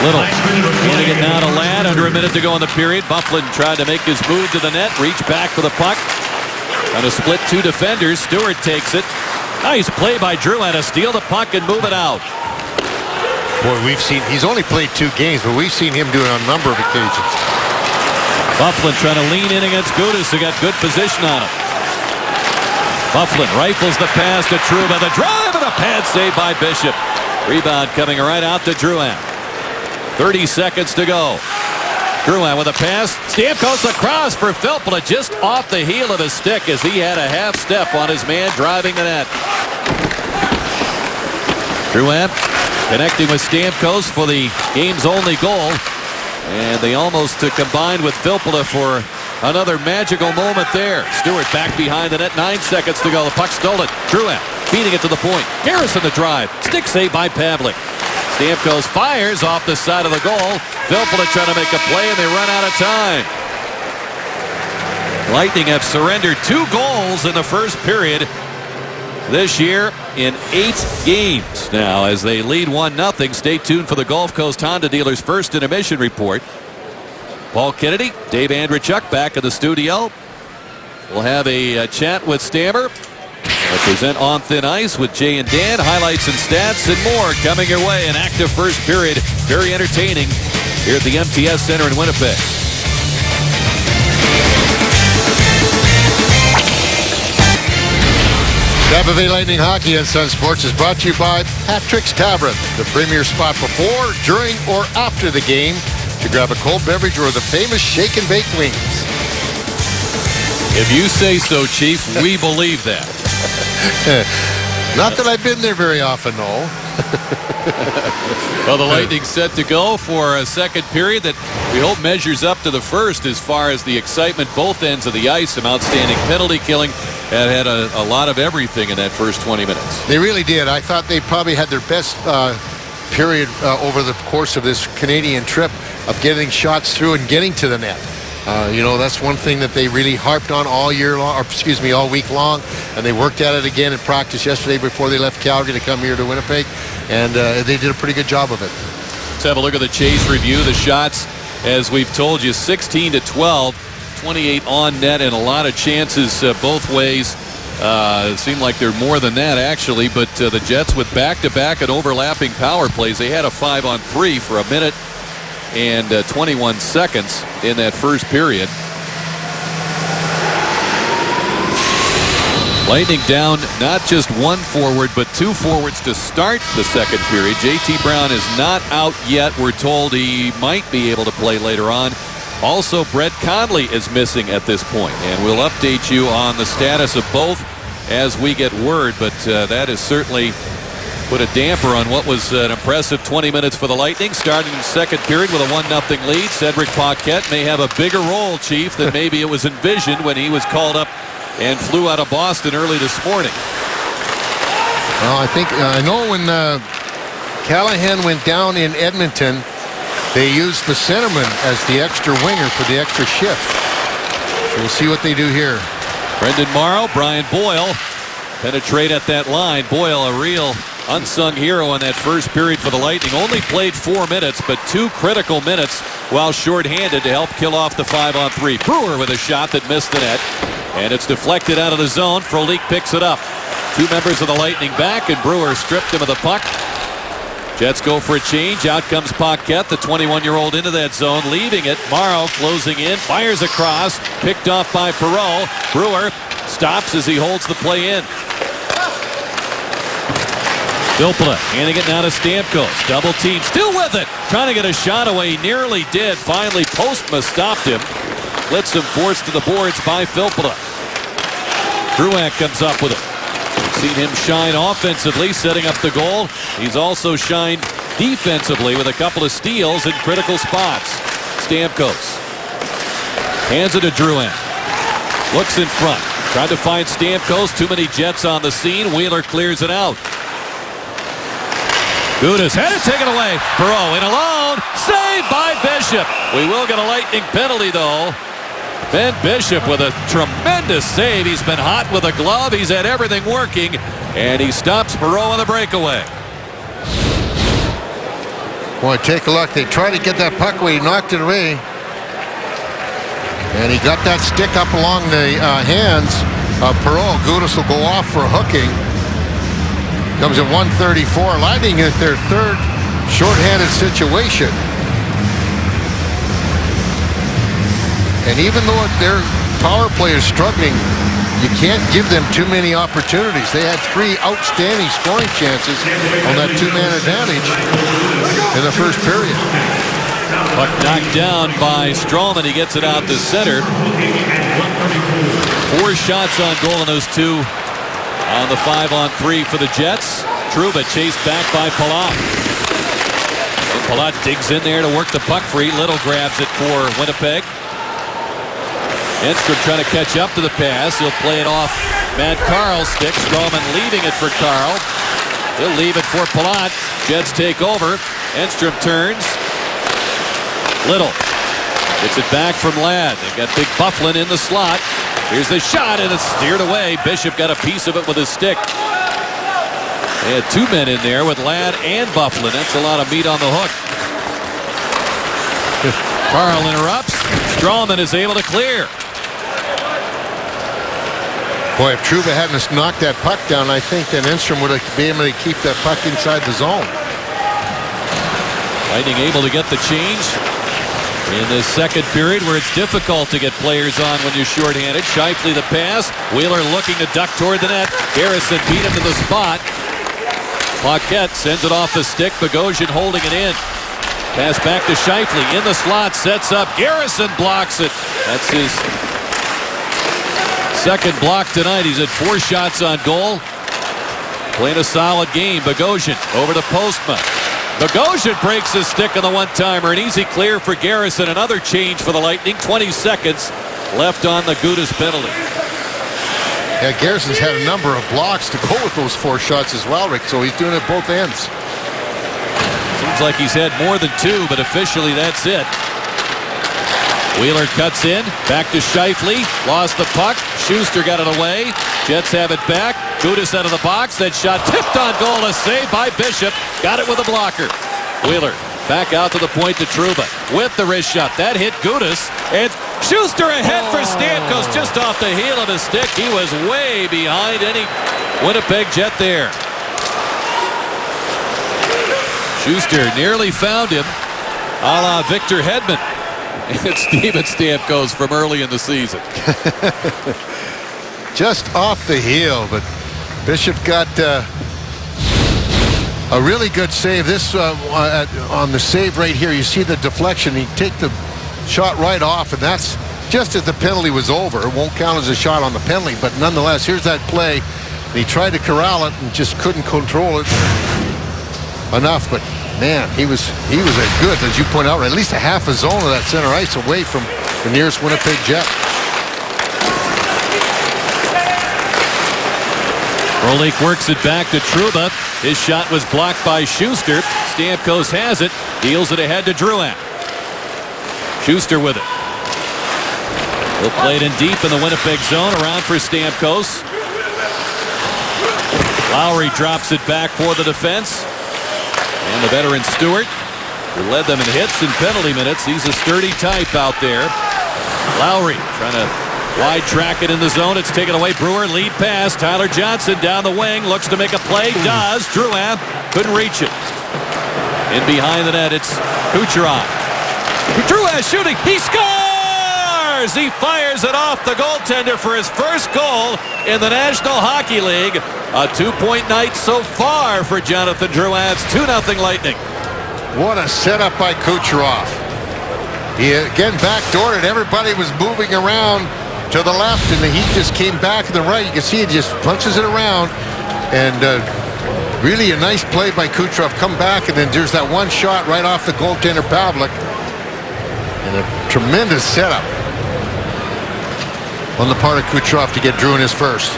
Little handing it now to Ladd. Under a minute to go in the period. Byfuglien tried to make his move to the net. Reach back for the puck. Trying to split two defenders. Stewart takes it. Nice play by Drouin to steal the puck and move it out. Boy, he's only played 2 games, but we've seen him do it on a number of occasions. Byfuglien trying to lean in against Gudas, who got good position on him. Byfuglien rifles the pass to Trouba. The drive and a pad save by Bishop. Rebound coming right out to Drouin. 30 seconds to go. Drouin with a pass. Stamkos across for Filppula, just off the heel of his stick as he had a half step on his man driving the net. Drouin connecting with Stamkos for the game's only goal. And they almost combined with Filppula for another magical moment there. Stewart back behind the net. 9 seconds to go. The puck stolen. Drouin feeding it to the point. Harrison the drive. Stick save by Pavlik. Stamkos fires off the side of the goal. Filppula trying to make a play, and they run out of time. Lightning have surrendered 2 goals in the first period. this year in 8 games now as they lead 1-0. Stay tuned for the Gulf Coast Honda dealers' first intermission report. Paul Kennedy, Dave Andreychuk back in the studio. We'll have a chat with Stammer. We'll present On Thin Ice with Jay and Dan. Highlights and stats and more coming your way. An active first period. Very entertaining here at the MTS Center in Winnipeg. Tampa Bay Lightning Hockey on Sun Sports is brought to you by Patrick's Tavern, the premier spot before, during, or after the game to grab a cold beverage or the famous shake and bake wings. If you say so, Chief, we believe that. Not that I've been there very often, no. Well, the Lightning set to go for a second period that we hope measures up to the first as far as the excitement both ends of the ice. Some outstanding penalty killing and had a lot of everything in that first 20 minutes. They really did. I thought they probably had their best period over the course of this Canadian trip of getting shots through and getting to the net. That's one thing that they really harped on all year long, all week long, and they worked at it again in practice yesterday before they left Calgary to come here to Winnipeg, and they did a pretty good job of it. Let's have a look at the chase review. The shots, as we've told you, 16-12, 28 on net, and a lot of chances both ways. It seemed like they're more than that, actually, but the Jets with back-to-back and overlapping power plays. They had a 5-on-3 for a minute and 21 seconds in that first period. Lightning down not just one forward, but 2 forwards to start the second period. J.T. Brown is not out yet. We're told he might be able to play later on. Also, Brett Conley is missing at this point, and we'll update you on the status of both as we get word, but that is certainly put a damper on what was an impressive 20 minutes for the Lightning. Starting the second period with a 1-0 lead. Cedric Paquette may have a bigger role, Chief, than maybe it was envisioned when he was called up and flew out of Boston early this morning. Well, I know when Callahan went down in Edmonton, they used the centerman as the extra winger for the extra shift. So we'll see what they do here. Brendan Morrow, Brian Boyle penetrate at that line. Boyle, a real unsung hero in that first period for the Lightning. Only played 4 minutes, but 2 critical minutes while shorthanded to help kill off the 5-on-3. Brewer with a shot that missed the net, and it's deflected out of the zone. Frolik picks it up. 2 members of the Lightning back, and Brewer stripped him of the puck. Jets go for a change. Out comes Paquette, the 21-year-old, into that zone, leaving it. Morrow closing in, fires across, picked off by Perreault. Brewer stops as he holds the play in. Filppula handing it now to Stamkos. Double team, still with it. Trying to get a shot away, nearly did. Finally, Postma stopped him. Blitz him forced to the boards by Filppula. Drouin comes up with it. We've seen him shine offensively, setting up the goal. He's also shined defensively with a couple of steals in critical spots. Stamkos hands it to Drouin. Looks in front. Tried to find Stamkos. Too many Jets on the scene. Wheeler clears it out. Gudas had it taken away. Perreault in alone. Saved by Bishop. We will get a Lightning penalty, though. Ben Bishop with a tremendous save. He's been hot with a glove. He's had everything working. And he stops Perreault on the breakaway. Boy, take a look. They tried to get that puck away. He knocked it away. And he got that stick up along the hands of Perreault. Gudas will go off for hooking. Comes at 1:34. Lightning at their third shorthanded situation. And even though their power play is struggling, you can't give them too many opportunities. They had 3 outstanding scoring chances on that 2-man advantage in the first period. Puck knocked down by Strowman. He gets it out to center. 4 shots on goal in those 2 on the 5-on-3 for the Jets. Trouba chased back by Palat. And Palat digs in there to work the puck free. Little grabs it for Winnipeg. Enstrom trying to catch up to the pass. He'll play it off Matt Carl's stick. Strowman leaving it for Carl. He'll leave it for Palat. Jets take over. Enstrom turns. Little gets it back from Ladd. They've got Big Bufflin in the slot. Here's the shot, and it's steered away. Bishop got a piece of it with his stick. They had 2 men in there with Ladd and Byfuglien. That's a lot of meat on the hook. Carl interrupts. Strawman is able to clear. Boy, if Trouba hadn't knocked that puck down, I think that Enstrom would have been able to keep that puck inside the zone. Lightning able to get the change in the second period where it's difficult to get players on when you're shorthanded. Scheifele the pass. Wheeler looking to duck toward the net. Garrison beat him to the spot. Paquette sends it off the stick. Bogosian holding it in. Pass back to Scheifele in the slot. Sets up. Garrison blocks it. That's his second block tonight. He's had 4 shots on goal. Playing a solid game. Bogosian over to Postma. Bogosian breaks his stick on the one-timer. An easy clear for Garrison. Another change for the Lightning. 20 seconds left on the Gudas penalty. Yeah, Garrison's had a number of blocks to go with those 4 shots as well, Rick, so he's doing it both ends. Seems like he's had more than 2, but officially that's it. Wheeler cuts in, back to Scheifele, lost the puck. Schuster got it away. Jets have it back. Gudas out of the box. That shot tipped on goal. A save by Bishop. Got it with a blocker. Wheeler back out to the point to Trouba with the wrist shot. That hit Gudas. And Schuster ahead for Stamkos just off the heel of his stick. He was way behind any Winnipeg Jet there. Schuster nearly found him, a la Victor Hedman. And Steven Stamkos from early in the season. Just off the heel, but Bishop got a really good save. This on the save right here, you see the deflection. He take the shot right off, and that's just as the penalty was over. It won't count as a shot on the penalty, but nonetheless, here's that play. And he tried to corral it and just couldn't control it enough. But man, he was a good, as you point out, at least a half a zone of that center ice away from the nearest Winnipeg Jet. Frolik works it back to Trouba. His shot was blocked by Schuster. Stamkos has it. Deals it ahead to Drouin. Schuster with it. He'll play it in deep in the Winnipeg zone. Around for Stamkos. Lowry drops it back for the defense. And the veteran Stewart, who led them in hits and penalty minutes. He's a sturdy type out there. Lowry trying to wide track it in the zone. It's taken away. Brewer lead pass. Tyler Johnson down the wing. Looks to make a play. Does. Drouin couldn't reach it. In behind the net, it's Kucherov. Drouin shooting. He scores! He fires it off the goaltender for his first goal in the National Hockey League. A 2-point night so far for Jonathan Drouin. It's 2-0 Lightning. What a setup by Kucherov. He again backdoored it. Everybody was moving around to the left, and he just came back to the right. You can see he just punches it around, and really a nice play by Kucherov. Come back, and then there's that one shot right off the goaltender Pavlik, and a tremendous setup on the part of Kucherov to get Drouin his first.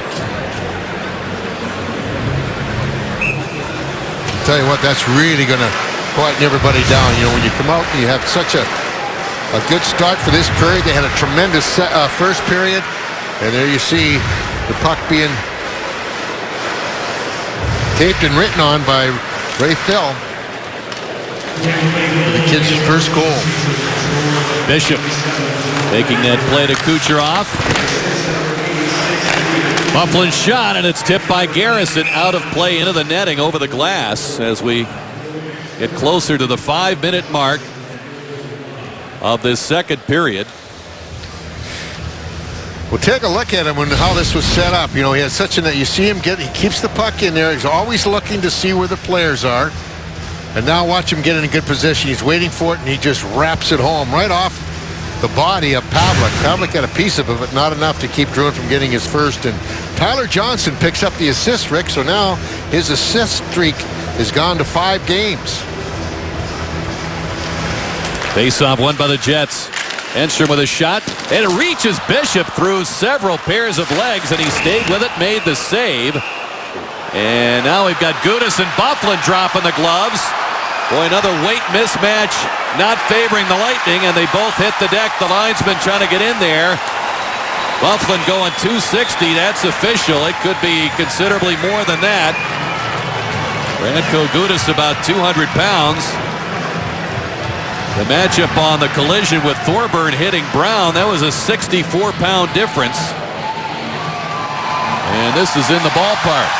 I'll tell you what, that's really going to quieten everybody down. You know, when you come out and you have such a good start for this period. They had a tremendous first period, and there you see the puck being taped and written on by Ray Thill. The kid's first goal. Bishop taking that play to Kucherov. Byfuglien shot, and it's tipped by Garrison out of play into the netting over the glass as we get closer to the 5-minute mark of this second period. Well, take a look at him and how this was set up. You know, he has such a, you see him he keeps the puck in there. He's always looking to see where the players are. And now watch him get in a good position. He's waiting for it, and he just wraps it home right off the body of Pavlik. Pavlik got a piece of it, but not enough to keep Drouin from getting his first. And Tyler Johnson picks up the assist, Rick, so now his assist streak is gone to 5 games. Face-off won by the Jets. Enstrom with a shot, and it reaches Bishop through several pairs of legs, and he stayed with it, made the save. And now we've got Gudas and Byfuglien dropping the gloves. Boy, another weight mismatch not favoring the Lightning, and they both hit the deck. The linesman trying to get in there. Byfuglien going 260. That's official. It could be considerably more than that. Radko Gudas about 200 pounds. The matchup on the collision with Thorburn hitting Brown, that was a 64-pound difference. And this is in the ballpark.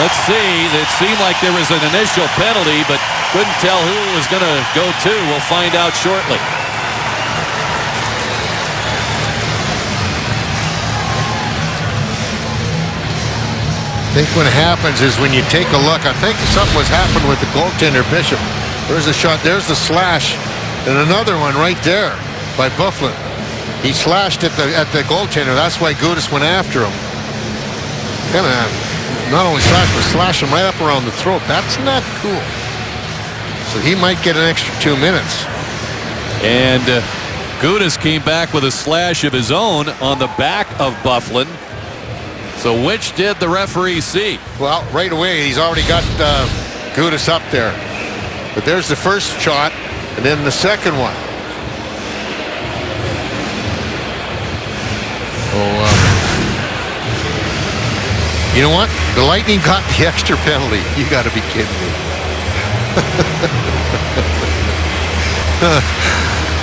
Let's see. It seemed like there was an initial penalty, but couldn't tell who it was going to go to. We'll find out shortly. I think what happens is when you take a look, I think something was happening with the goaltender Bishop. There's a shot, there's the slash, and another one right there by Byfuglien. He slashed at the goaltender. That's why Gudas went after him. Kind of not only slash, but slash him right up around the throat. That's not cool. So he might get an extra 2 minutes. And Gudas came back with a slash of his own on the back of Byfuglien. So which did the referee see? Well, right away, he's already got Gudas up there. But there's the first shot, and then the second one. You know what? The Lightning got the extra penalty. You got to be kidding me.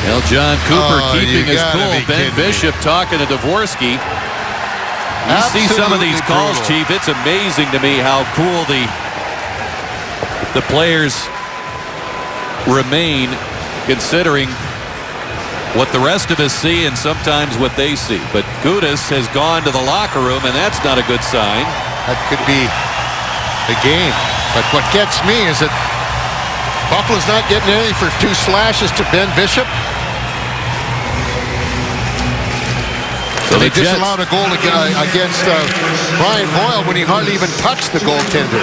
Well, John Cooper keeping his cool. Ben me. Bishop talking to Dvorsky. You see some of these calls, brutal. Chief. It's amazing to me how cool the players remain, considering what the rest of us see and sometimes what they see. But Gudas has gone to the locker room, and that's not a good sign. That could be the game. But what gets me is that Buffalo's not getting anything for 2 slashes to Ben Bishop. So they disallowed a goal against Brian Boyle when he hardly even touched the goaltender.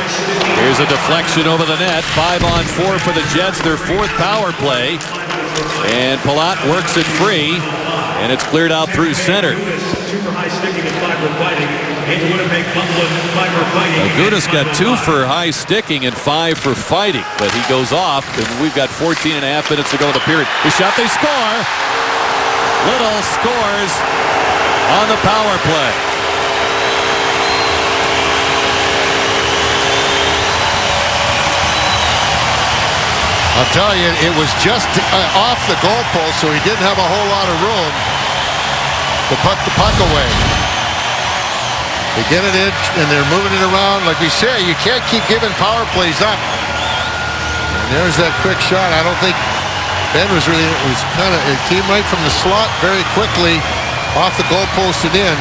Here's a deflection over the net. 5-on-4 for the Jets, their 4th power play. And Palat works it free, and it's cleared out through center. Gudas got 2 for high sticking and 5 for fighting, but he goes off, and we've got 14 and a half minutes to go in the period. The shot, they score. Little scores on the power play. I'll tell you, it was just off the goalpost, so he didn't have a whole lot of room to put the puck away. They get it in, and they're moving it around. Like we say, you can't keep giving power plays up. And there's that quick shot. I don't think Ben was really, it came right from the slot very quickly, off the goalpost and in.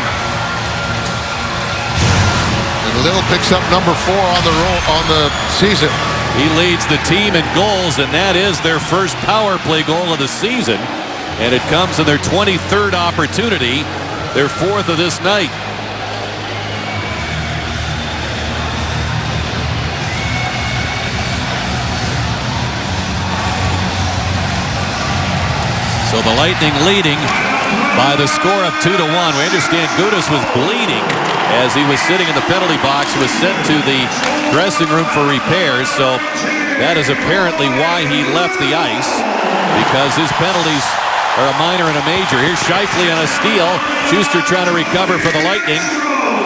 And Little picks up number 4 on the season. He leads the team in goals, and that is their first power play goal of the season. And it comes in their 23rd opportunity, their 4th of this night. So the Lightning leading by the score of 2-1. We understand Gudas was bleeding as he was sitting in the penalty box. He was sent to the dressing room for repairs. So that is apparently why he left the ice, because his penalties are a minor and a major. Here's Scheifele on a steal. Schuster trying to recover for the Lightning.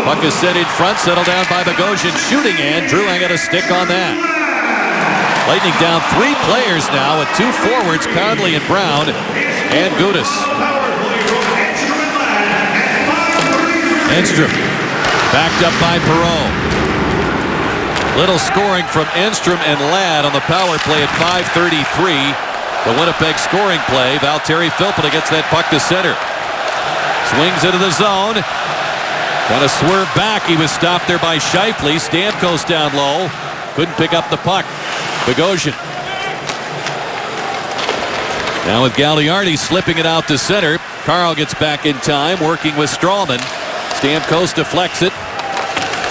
Puck is set in front, settled down by Bogosian. Shooting in. Drouin got a stick on that. Lightning down 3 players now with 2 forwards, Conley and Brown, and Gudas. Enstrom backed up by Perreault. Little scoring from Enstrom and Ladd on the power play at 5:33. The Winnipeg scoring play. Valtteri Filppula gets that puck to center. Swings into the zone. Kind of swerve back. He was stopped there by Scheifele. Stamkos down low. Couldn't pick up the puck. Bogosian. Now with Gagliardi slipping it out to center. Carl gets back in time, working with Stralman. Stamkos deflects it.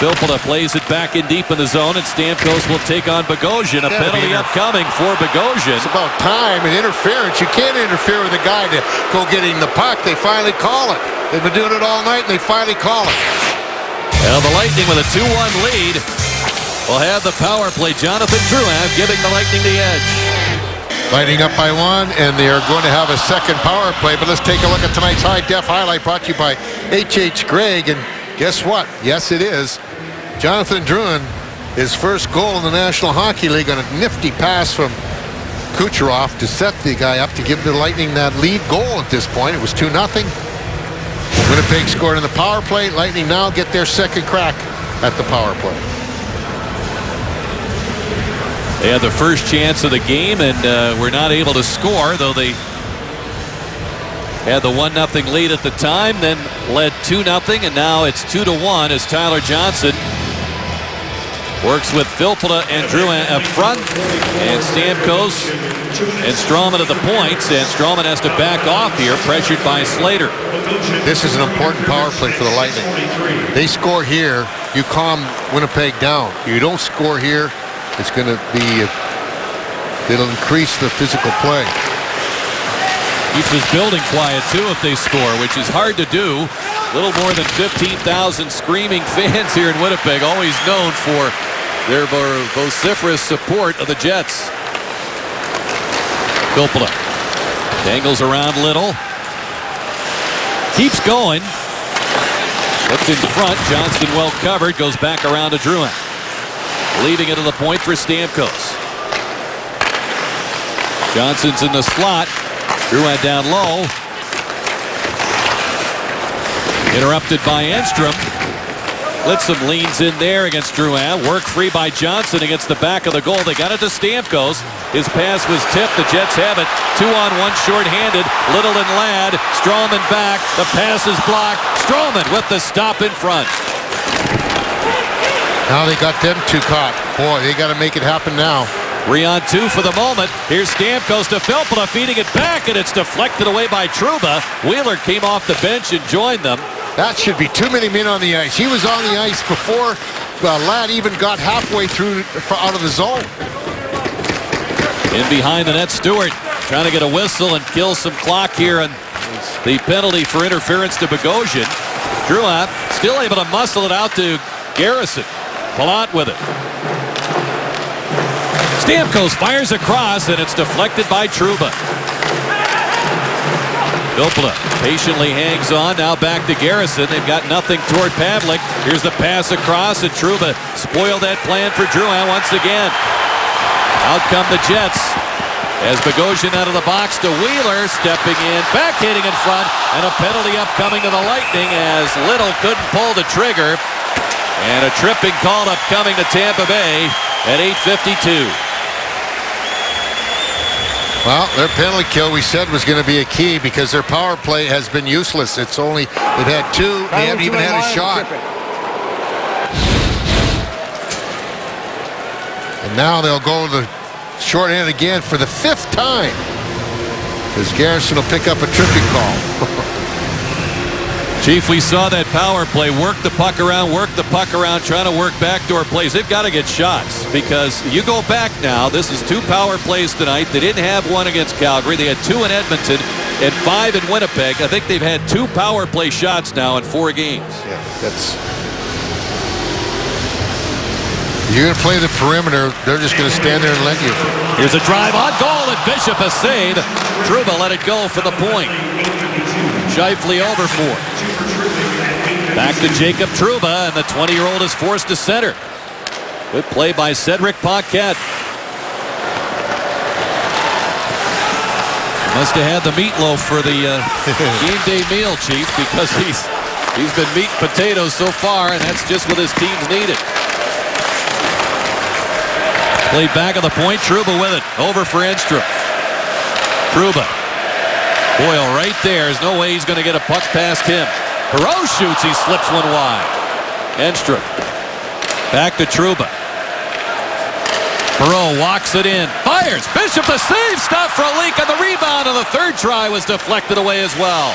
Filppula plays it back in deep in the zone, and Stamkos will take on Bogosian. A penalty upcoming for Bogosian. It's about time and interference. You can't interfere with a guy to go getting the puck. They finally call it. They've been doing it all night, and they finally call it. Well, the Lightning with a 2-1 lead will have the power play. Jonathan Drouin giving the Lightning the edge. Lightning up by 1, and they are going to have a second power play. But let's take a look at tonight's High Def highlight brought to you by H.H. Gregg. And guess what? Yes, it is. Jonathan Drouin his first goal in the National Hockey League on a nifty pass from Kucherov to set the guy up to give the Lightning that lead goal at this point. It was 2-0. Winnipeg scored in the power play. Lightning now get their second crack at the power play. They had the first chance of the game and were not able to score, though they had the 1-0 lead at the time, then led 2-0, and now it's 2-1 as Tyler Johnson works with Filppula and Drouin up front, and Stamkos and Stroman at the points, and Stroman has to back off here, pressured by Slater. This is an important power play for the Lightning. They score here, you calm Winnipeg down. You don't score here, it's going to be, it'll increase the physical play. Keeps his building quiet too if they score, which is hard to do. Little more than 15,000 screaming fans here in Winnipeg, always known for their vociferous support of the Jets. Filppula dangles around Little. Keeps going. Looks in front. Johnson well covered. Goes back around to Drouin. Leading it to the point for Stamkos. Johnson's in the slot. Drouin down low. Interrupted by Enstrom. Blitzum leans in there against Drouin. Work free by Johnson against the back of the goal. They got it to Stamkos. His pass was tipped. The Jets have it. 2-on-1 shorthanded. Little and Ladd. Stroman back. The pass is blocked. Stroman with the stop in front. Now they got them two caught. Boy, they got to make it happen now. 3-on-2 for the moment. Here's Stamkos to Filppula, feeding it back, and it's deflected away by Trouba. Wheeler came off the bench and joined them. That should be too many men on the ice. He was on the ice before Ladd even got halfway through out of the zone. In behind the net, Stewart trying to get a whistle and kill some clock here, and the penalty for interference to Bogosian. Drouin still able to muscle it out to Garrison. Palat with it. Stamkos fires across, and it's deflected by Trouba. Filppula patiently hangs on. Now back to Garrison. They've got nothing toward Pavlik. Here's the pass across, and Trouba spoiled that plan for Drouin once again. Out come the Jets as Bogosian out of the box to Wheeler, stepping in, back hitting in front, and a penalty upcoming to the Lightning as Little couldn't pull the trigger. And a tripping call upcoming to Tampa Bay at 8:52. Well, their penalty kill we said was going to be a key because their power play has been useless. It's only, they've had two, they haven't even had a shot. And now they'll go to the short end again for the 5th time. As Garrison will pick up a tripping call. Chief, we saw that power play, work the puck around, trying to work backdoor plays. They've got to get shots because you go back now. This is 2 power plays tonight. They didn't have one against Calgary. They had 2 in Edmonton and 5 in Winnipeg. I think they've had 2 power play shots now in 4 games. Yeah, that's... You're going to play the perimeter, they're just going to stand there and let you. Here's a drive on goal, and Bishop a save. Trouba let it go for the point. Scheifele over for. Back to Jacob Trouba, and the 20-year-old is forced to center. Good play by Cedric Paquette. Must have had the meatloaf for the game day meal, Chief, because he's been meat and potatoes so far, and that's just what his team's needed. Played back of the point, Trouba with it. Over for Enstrom. Trouba. Boyle right there. There's no way he's going to get a puck past him. Perreault shoots. He slips one wide. Enstrom. Back to Trouba. Perreault walks it in. Fires. Bishop the save. Stop for a leak on the rebound. And the 3rd try was deflected away as well.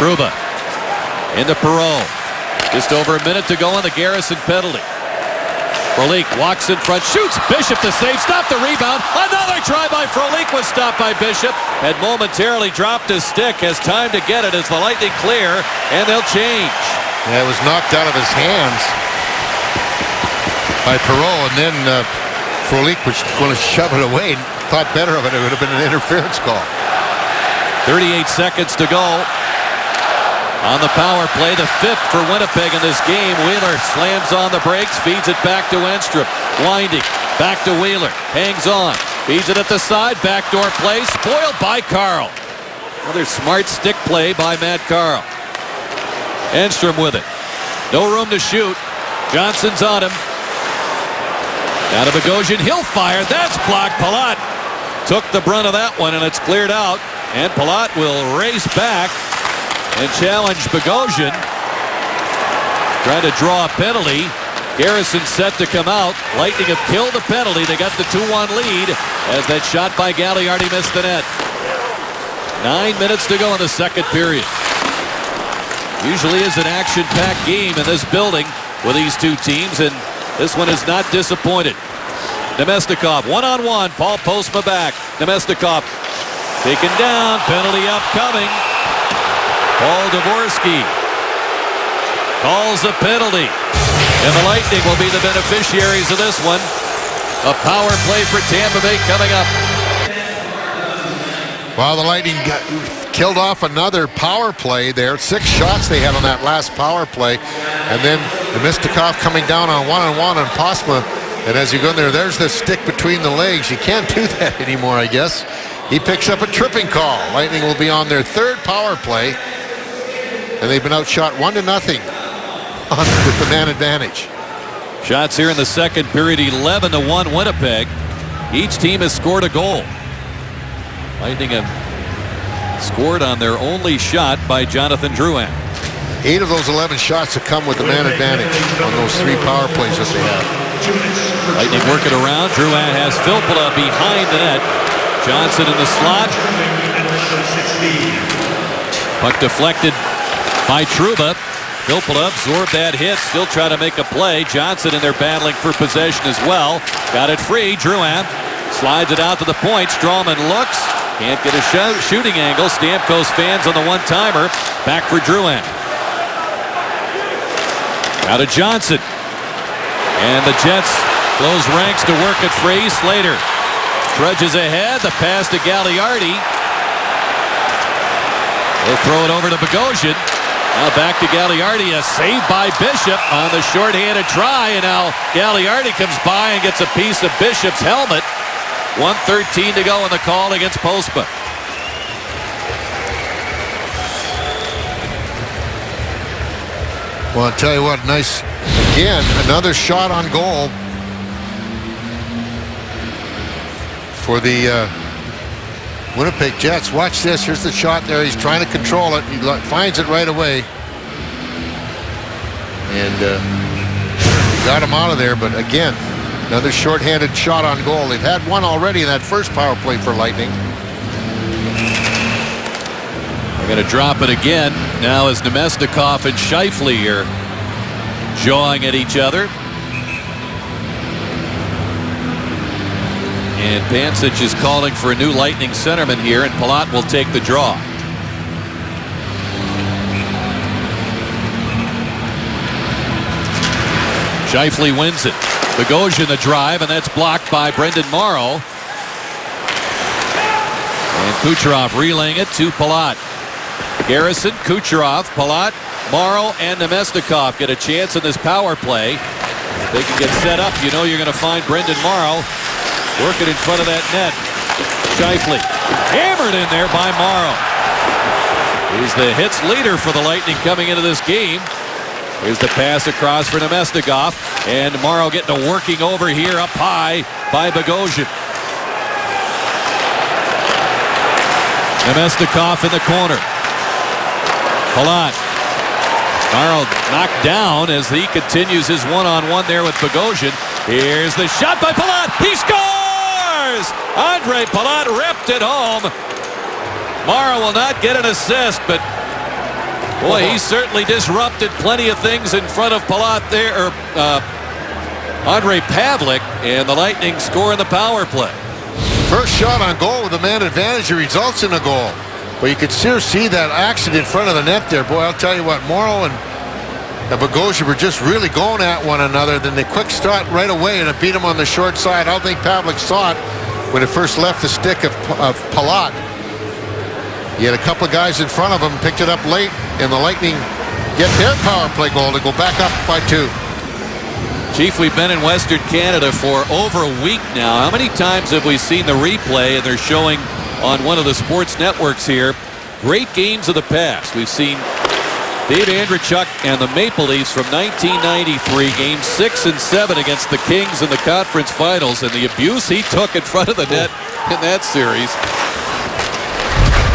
Trouba. Into Perreault. Just over a minute to go on the Garrison penalty. Frolik walks in front, shoots. Bishop the save, stop the rebound. Another try by Frolik was stopped by Bishop. Had momentarily dropped his stick. Has time to get it as the Lightning clear, and they'll change. Yeah, it was knocked out of his hands by Perreault, and then Frolik was going to shove it away and thought better of it. It would have been an interference call. 38 seconds to go. on the power play, the 5th for Winnipeg in this game. Wheeler slams on the brakes, feeds it back to Enstrom. Winding, back to Wheeler, hangs on, feeds it at the side, backdoor play, spoiled by Carl. Another smart stick play by Matt Carl. Enstrom with it. No room to shoot. Johnson's on him. Down to Bogosian, he'll fire, that's blocked. Palat took the brunt of that one, and it's cleared out. And Palat will race back and challenge Bogosian. Trying to draw a penalty. Garrison set to come out. Lightning have killed the penalty. They got the 2-1 lead as that shot by Gagliardi missed the net. 9 minutes to go in the second period. Usually is an action-packed game in this building with these two teams, and this one is not disappointed. Nemestikov one-on-one. Paul Postma back. Nemestikov taken down. Penalty upcoming. Paul Dvorsky calls a penalty. And the Lightning will be the beneficiaries of this one. A power play for Tampa Bay coming up. Well, the Lightning killed off another power play there. 6 shots they had on that last power play. And then Nemestikov coming down on one-on-one on Postma. And as you go in there, there's the stick between the legs. You can't do that anymore, I guess. He picks up a tripping call. Lightning will be on their 3rd power play. And they've been outshot 1-0 with the man advantage. Shots here in the second period, 11-1 Winnipeg. Each team has scored a goal. Lightning have scored on their only shot by Jonathan Drouin. 8 of those 11 shots have come with the man advantage on those 3 power plays that they have. Lightning working around. Drouin has Filppula behind the net. Johnson in the slot. Puck deflected by Trouba. Filppula absorbed that hit. Still trying to make a play. Johnson in there battling for possession as well. Got it free. Drouin slides it out to the point. Strawman looks. Can't get a shooting angle. Stamkos fans on the one-timer. Back for Drouin. Now to Johnson. And the Jets close ranks to work it free. Slater trudges ahead. The pass to Gagliardi. They'll throw it over to Bogosian. Now back to Gagliardi. A save by Bishop on the short-handed try. And now Gagliardi comes by and gets a piece of Bishop's helmet. 1:13 to go in the call against Postma. Well, I'll tell you what, nice, again, another shot on goal for the Winnipeg Jets. Watch this. Here's the shot there. He's trying to control it. He finds it right away. And got him out of there. But again, another shorthanded shot on goal. They've had one already in that first power play for Lightning. They're going to drop it again. Now as Nemestikov and Scheifele are jawing at each other. And Pancic is calling for a new Lightning centerman here, and Palat will take the draw. Scheifele wins it. Bogosian the drive, and that's blocked by Brendan Morrow. And Kucherov relaying it to Palat. Garrison, Kucherov, Palat, Morrow, and Nemestikov get a chance in this power play. If they can get set up, you know you're going to find Brendan Morrow working in front of that net. Scheifele hammered in there by Morrow. He's the hits leader for the Lightning coming into this game. Here's the pass across for Nemestikov. And Morrow getting a working over here up high by Bogosian. Nemestikov in the corner. Palat. Morrow knocked down as he continues his one-on-one there with Bogosian. Here's the shot by Palat. He scores! Andre Palat ripped it home. Morrow will not get an assist, but boy, he certainly disrupted plenty of things in front of Palat there, or Andre Pavlik, and the Lightning score in the power play. First shot on goal with a man advantage results in a goal. But you could still see that accident in front of the net there. Boy, I'll tell you what, Morrow and Bogosian were just really going at one another. Then the quick start right away, and it beat him on the short side. I don't think Pavlik saw it when it first left the stick of Palat. He had a couple of guys in front of him, picked it up late, and the Lightning get their power play goal to go back up by 2. Chief, we've been in Western Canada for over a week now. How many times have we seen the replay, and they're showing on one of the sports networks here? Great games of the past. We've seen Dave Andreychuk and the Maple Leafs from 1993, games 6 and 7 against the Kings in the conference finals, and the abuse he took in front of the net in that series.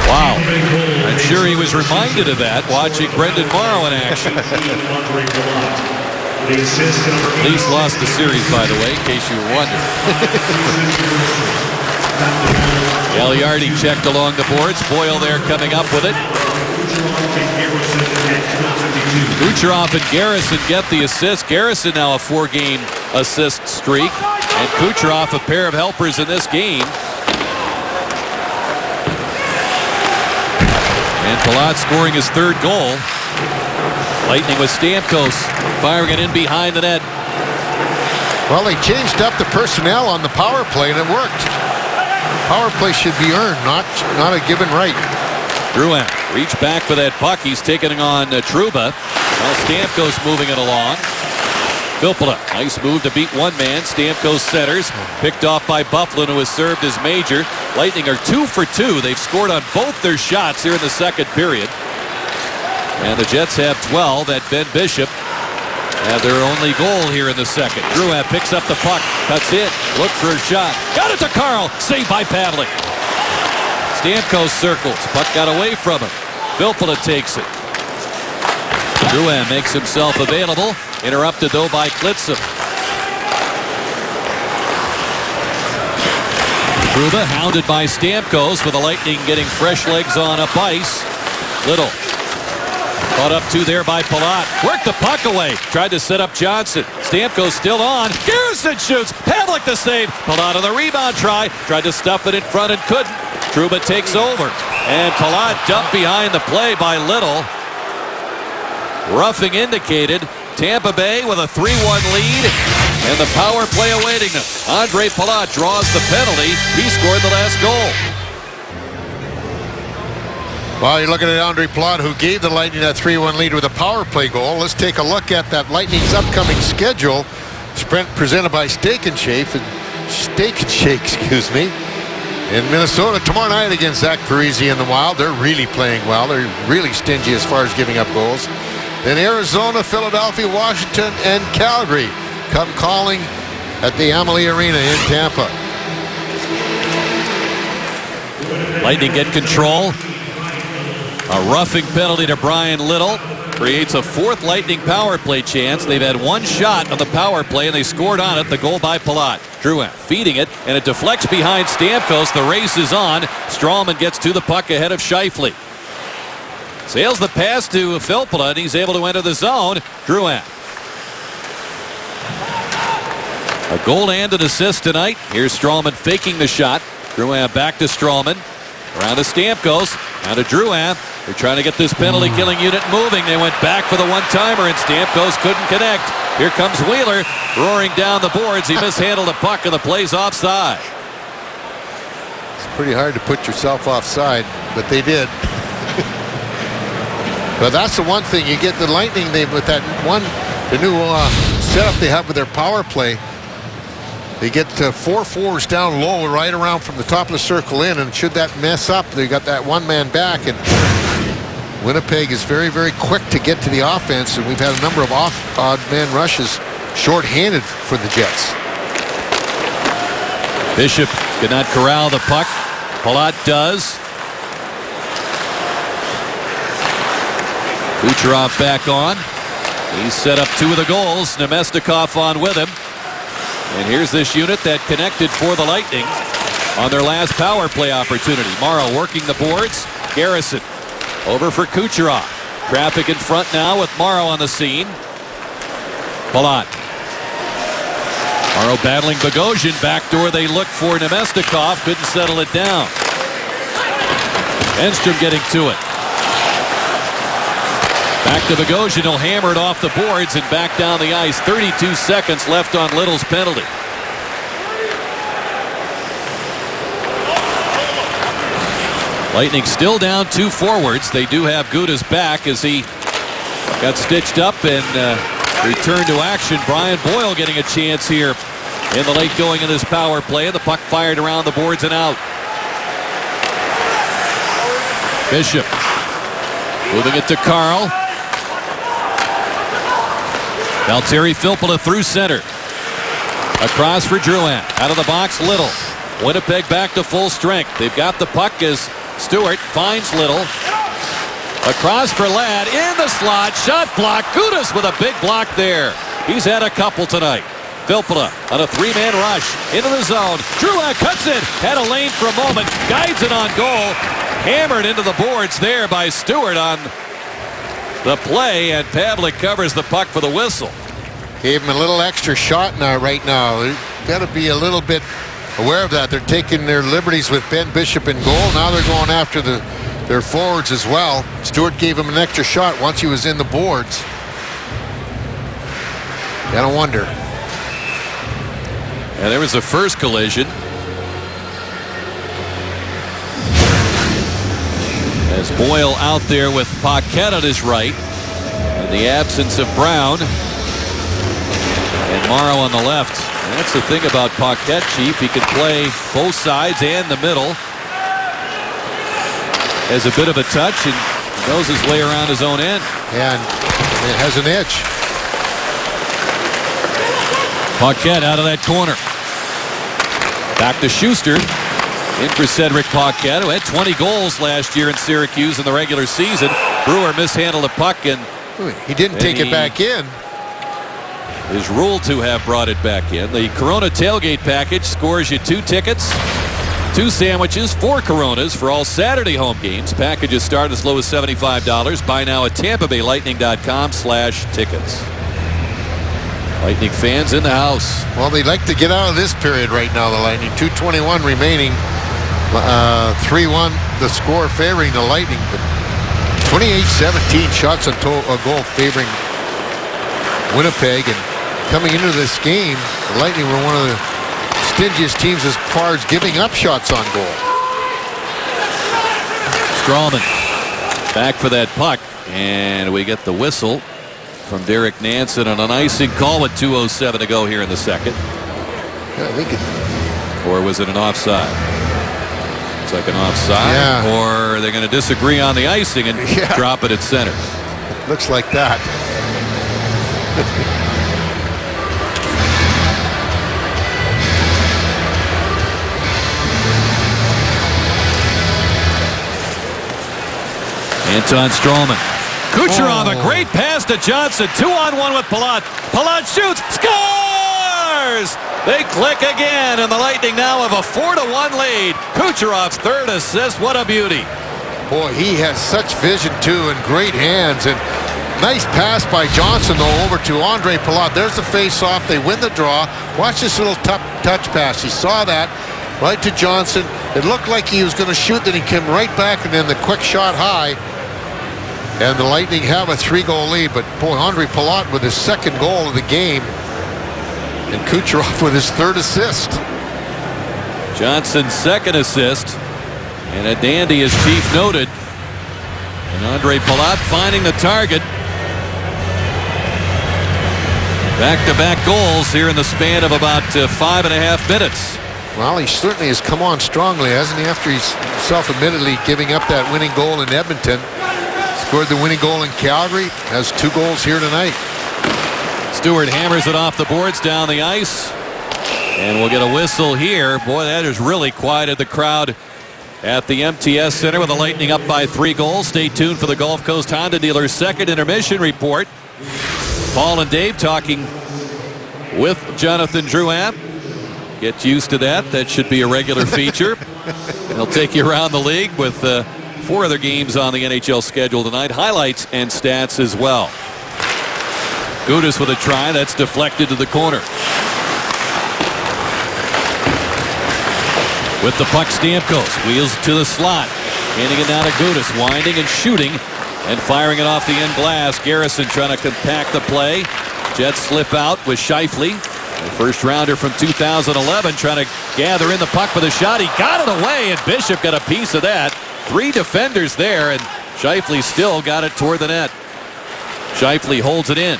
Wow. I'm sure he was reminded of that watching Brendan Morrow in action. Leafs lost the series, by the way, in case you were wondering. Gagliardi checked along the boards. Boyle there coming up with it. Kucherov and Garrison get the assist. Garrison now a 4-game assist streak. And Kucherov a pair of helpers in this game. And Palat scoring his 3rd goal. Lightning with Stamkos firing it in behind the net. Well, they changed up the personnel on the power play, and it worked. Power play should be earned, not a given right. Drouin reached back for that puck. He's taking on Trouba. Now Stamkos moving it along. Filppula, nice move to beat one man. Stamkos centers. Picked off by Byfuglien, who has served as major. Lightning are 2 for 2. They've scored on both their shots here in the second period. And the Jets have 12 at Ben Bishop. And their only goal here in the second. Drouin picks up the puck. Cuts in. Look for a shot. Got it to Carl. Saved by Pavlik. Stamkos circles. Puck got away from him. Filppula takes it. Drouin makes himself available. Interrupted though by Klitschko. Trouba hounded by Stamkos, with the Lightning getting fresh legs on up ice. Little. Caught up to there by Palat. Worked the puck away. Tried to set up Johnson. Stamkos still on. Garrison shoots. Pavlik the save. Palat on the rebound try. Tried to stuff it in front and couldn't. Trouba takes over. And Palat dumped behind the play by Little. Roughing indicated. Tampa Bay with a 3-1 lead. And the power play awaiting them. Andre Palat draws the penalty. He scored the last goal. Well, you're looking at Andre Palat, who gave the Lightning that 3-1 lead with a power play goal. Let's take a look at that Lightning's upcoming schedule. Sprint presented by Steak and Shake, excuse me. In Minnesota tomorrow night against Zach Parise and the Wild. They're really playing well. They're really stingy as far as giving up goals. Then Arizona, Philadelphia, Washington, and Calgary come calling at the Amalie Arena in Tampa. Lightning get control. A roughing penalty to Brian Little creates a 4th Lightning power play chance. They've had 1 shot on the power play, and they scored on it. The goal by Palat. Drouin feeding it, and it deflects behind Stamkos. The race is on. Stralman gets to the puck ahead of Scheifele. Sails the pass to Filppula, and he's able to enter the zone. Drouin. A goal and an assist tonight. Here's Stralman faking the shot. Drouin back to Stralman. Around to Stamkos. Now to Drouin. They're trying to get this penalty killing unit moving. They went back for the one-timer, and Stamkos couldn't connect. Here comes Wheeler roaring down the boards. He mishandled the puck, and the play's offside. It's pretty hard to put yourself offside, but they did. But that's the one thing. You get the Lightning, they with that one, the new setup they have with their power play. They get 4 forwards down low, right around from the top of the circle in, and should that mess up, they got that one man back, and Winnipeg is very, very quick to get to the offense, and we've had a number of odd man rushes short-handed for the Jets. Bishop could not corral the puck. Palat does. Kucherov back on. He's set up 2 of the goals. Nemestikov on with him. And here's this unit that connected for the Lightning on their last power play opportunity. Morrow working the boards. Garrison over for Kucherov. Traffic in front now with Morrow on the scene. Palat. Morrow battling Bogosian. Backdoor they look for Nemestikov. Couldn't settle it down. Enstrom getting to it. Back to Bogosian. He'll hammer it off the boards and back down the ice. 32 seconds left on Little's penalty. Lightning still down 2 forwards. They do have Gudas back as he got stitched up and returned to action. Brian Boyle getting a chance here in the late going of this power play. The puck fired around the boards and out. Bishop moving it to Carl. Valtteri Filppula through center. Across for Drouin. Out of the box, Little. Winnipeg back to full strength. They've got the puck as Stewart finds Little. Across for Ladd. In the slot. Shot block. Gudas with a big block there. He's had a couple tonight. Filppula on a 3-man rush into the zone. Drouin cuts it. Had a lane for a moment. Guides it on goal. Hammered into the boards there by Stewart on the play, and Pavlik covers the puck for the whistle. Gave him a little extra shot now. Right now, got to be a little bit aware of that. They're taking their liberties with Ben Bishop in goal. Now they're going after their forwards as well. Stewart gave him an extra shot once he was in the boards. Gotta wonder. And there was the first collision. As Boyle out there with Paquette on his right. In the absence of Brown. And Morrow on the left. And that's the thing about Paquette, Chief. He can play both sides and the middle. Has a bit of a touch and knows his way around his own end. And it has an edge. Paquette out of that corner. Back to Schuster. In for Cedric Paquette, who had 20 goals last year in Syracuse in the regular season. Brewer mishandled a puck, and he didn't take it back in. Is ruled to have brought it back in. The Corona tailgate package scores you 2 tickets, 2 sandwiches, 4 Coronas for all Saturday home games. Packages start as low as $75. Buy now at TampaBayLightning.com/tickets. Lightning fans in the house. Well, they'd like to get out of this period right now, the Lightning. 2:21 remaining. 3-1 the score favoring the Lightning. But 28-17 shots on goal favoring Winnipeg. And coming into this game, the Lightning were one of the stingiest teams as far as giving up shots on goal. Strawman back for that puck. And we get the whistle from Derek Nansen on an icing call with 2:07 to go here in the second. Yeah, I think or was it an offside? It's like an offside. Yeah. Or are they going to disagree on the icing and drop it at center? Looks like that. Anton Strawman. Kucherov, a great pass to Johnson. 2-on-1 with Palat. Palat shoots, scores! They click again, and the Lightning now have a 4-1 lead. Kucherov's 3rd assist. What a beauty. Boy, he has such vision too, and great hands. And nice pass by Johnson though over to Andre Palat. There's the face-off. They win the draw. Watch this little touch pass. He saw that right to Johnson. It looked like he was going to shoot, then he came right back, and then the quick shot high. And the Lightning have a 3-goal lead, but boy, Andre Palat with his 2nd goal of the game, and Kucherov with his 3rd assist. Johnson's 2nd assist, and a dandy, as Chief noted. And Andre Palat finding the target. Back-to-back goals here in the span of about 5.5 minutes. Well, he certainly has come on strongly, hasn't he, after he's self-admittedly giving up that winning goal in Edmonton. Scored the winning goal in Calgary. Has 2 goals here tonight. Stewart hammers it off the boards down the ice. And we'll get a whistle here. Boy, that has really quieted the crowd at the MTS Center with the Lightning up by 3 goals. Stay tuned for the Gulf Coast Honda Dealers' 2nd intermission report. Paul and Dave talking with Jonathan Drouin. Get used to that. That should be a regular feature. They'll take you around the league with 4 other games on the NHL schedule tonight. Highlights and stats as well. Gudas with a try. That's deflected to the corner. With the puck, Stamkos wheels to the slot. Handing it down to Gudas. Winding and shooting. And firing it off the end glass. Garrison trying to compact the play. Jets slip out with Scheifele. The first rounder from 2011 trying to gather in the puck for the shot. He got it away, and Bishop got a piece of that. 3 defenders there, and Scheifele still got it toward the net. Scheifele holds it in.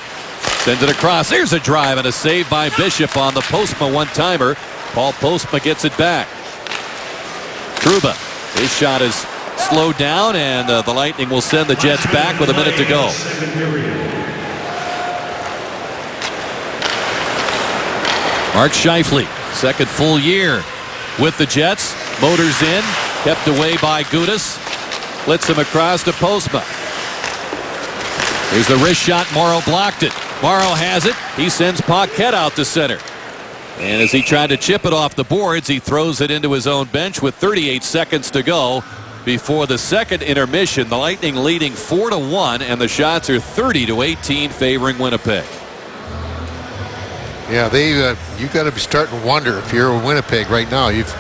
Sends it across. There's a drive and a save by Bishop on the Postma one-timer. Paul Postma gets it back. Trouba. His shot is slowed down, and the Lightning will send the Jets back with a minute to go. Mark Scheifele, second full year with the Jets. Motors in, kept away by Gudas. Blitz him across to Postma. Here's the wrist shot. Morrow blocked it. Morrow has it. He sends Paquette out to center. And as he tried to chip it off the boards, he throws it into his own bench with 38 seconds to go before the second intermission. The Lightning leading 4-1, and the shots are 30-18 favoring Winnipeg. Yeah, you got to be starting to wonder if you're Winnipeg right now. You've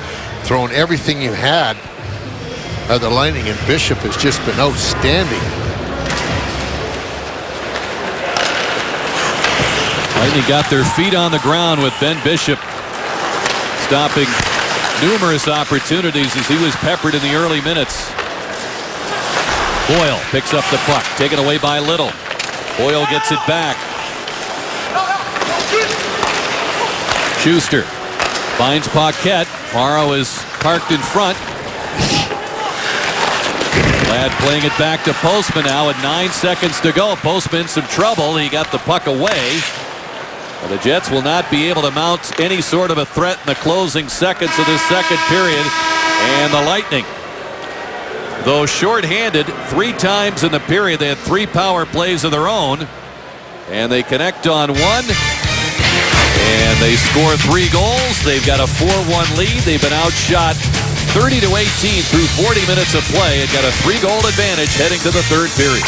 thrown everything you had at the Lightning, and Bishop has just been outstanding. Lightning got their feet on the ground with Ben Bishop stopping numerous opportunities as he was peppered in the early minutes. Boyle picks up the puck, taken away by Little. Boyle gets it back. Schuster finds Paquette. Morrow is parked in front. Ladd playing it back to Postma now with 9 seconds to go. Postma in some trouble. He got the puck away. Well, the Jets will not be able to mount any sort of a threat in the closing seconds of this second period. And the Lightning, though shorthanded 3 times in the period, they had 3 power plays of their own. And they connect on one. And they score 3 goals. They've got a 4-1 lead. They've been outshot 30-18 through 40 minutes of play and got a 3-goal advantage heading to the third period.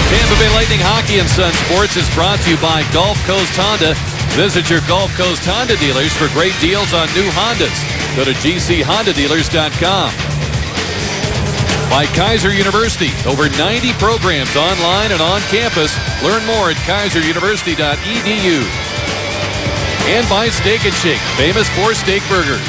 Tampa Bay Lightning Hockey and Sun Sports is brought to you by Gulf Coast Honda. Visit your Gulf Coast Honda dealers for great deals on new Hondas. Go to gchondadealers.com. By Kaiser University, over 90 programs online and on campus. Learn more at kaiseruniversity.edu. And by Steak and Shake, famous for steak burgers.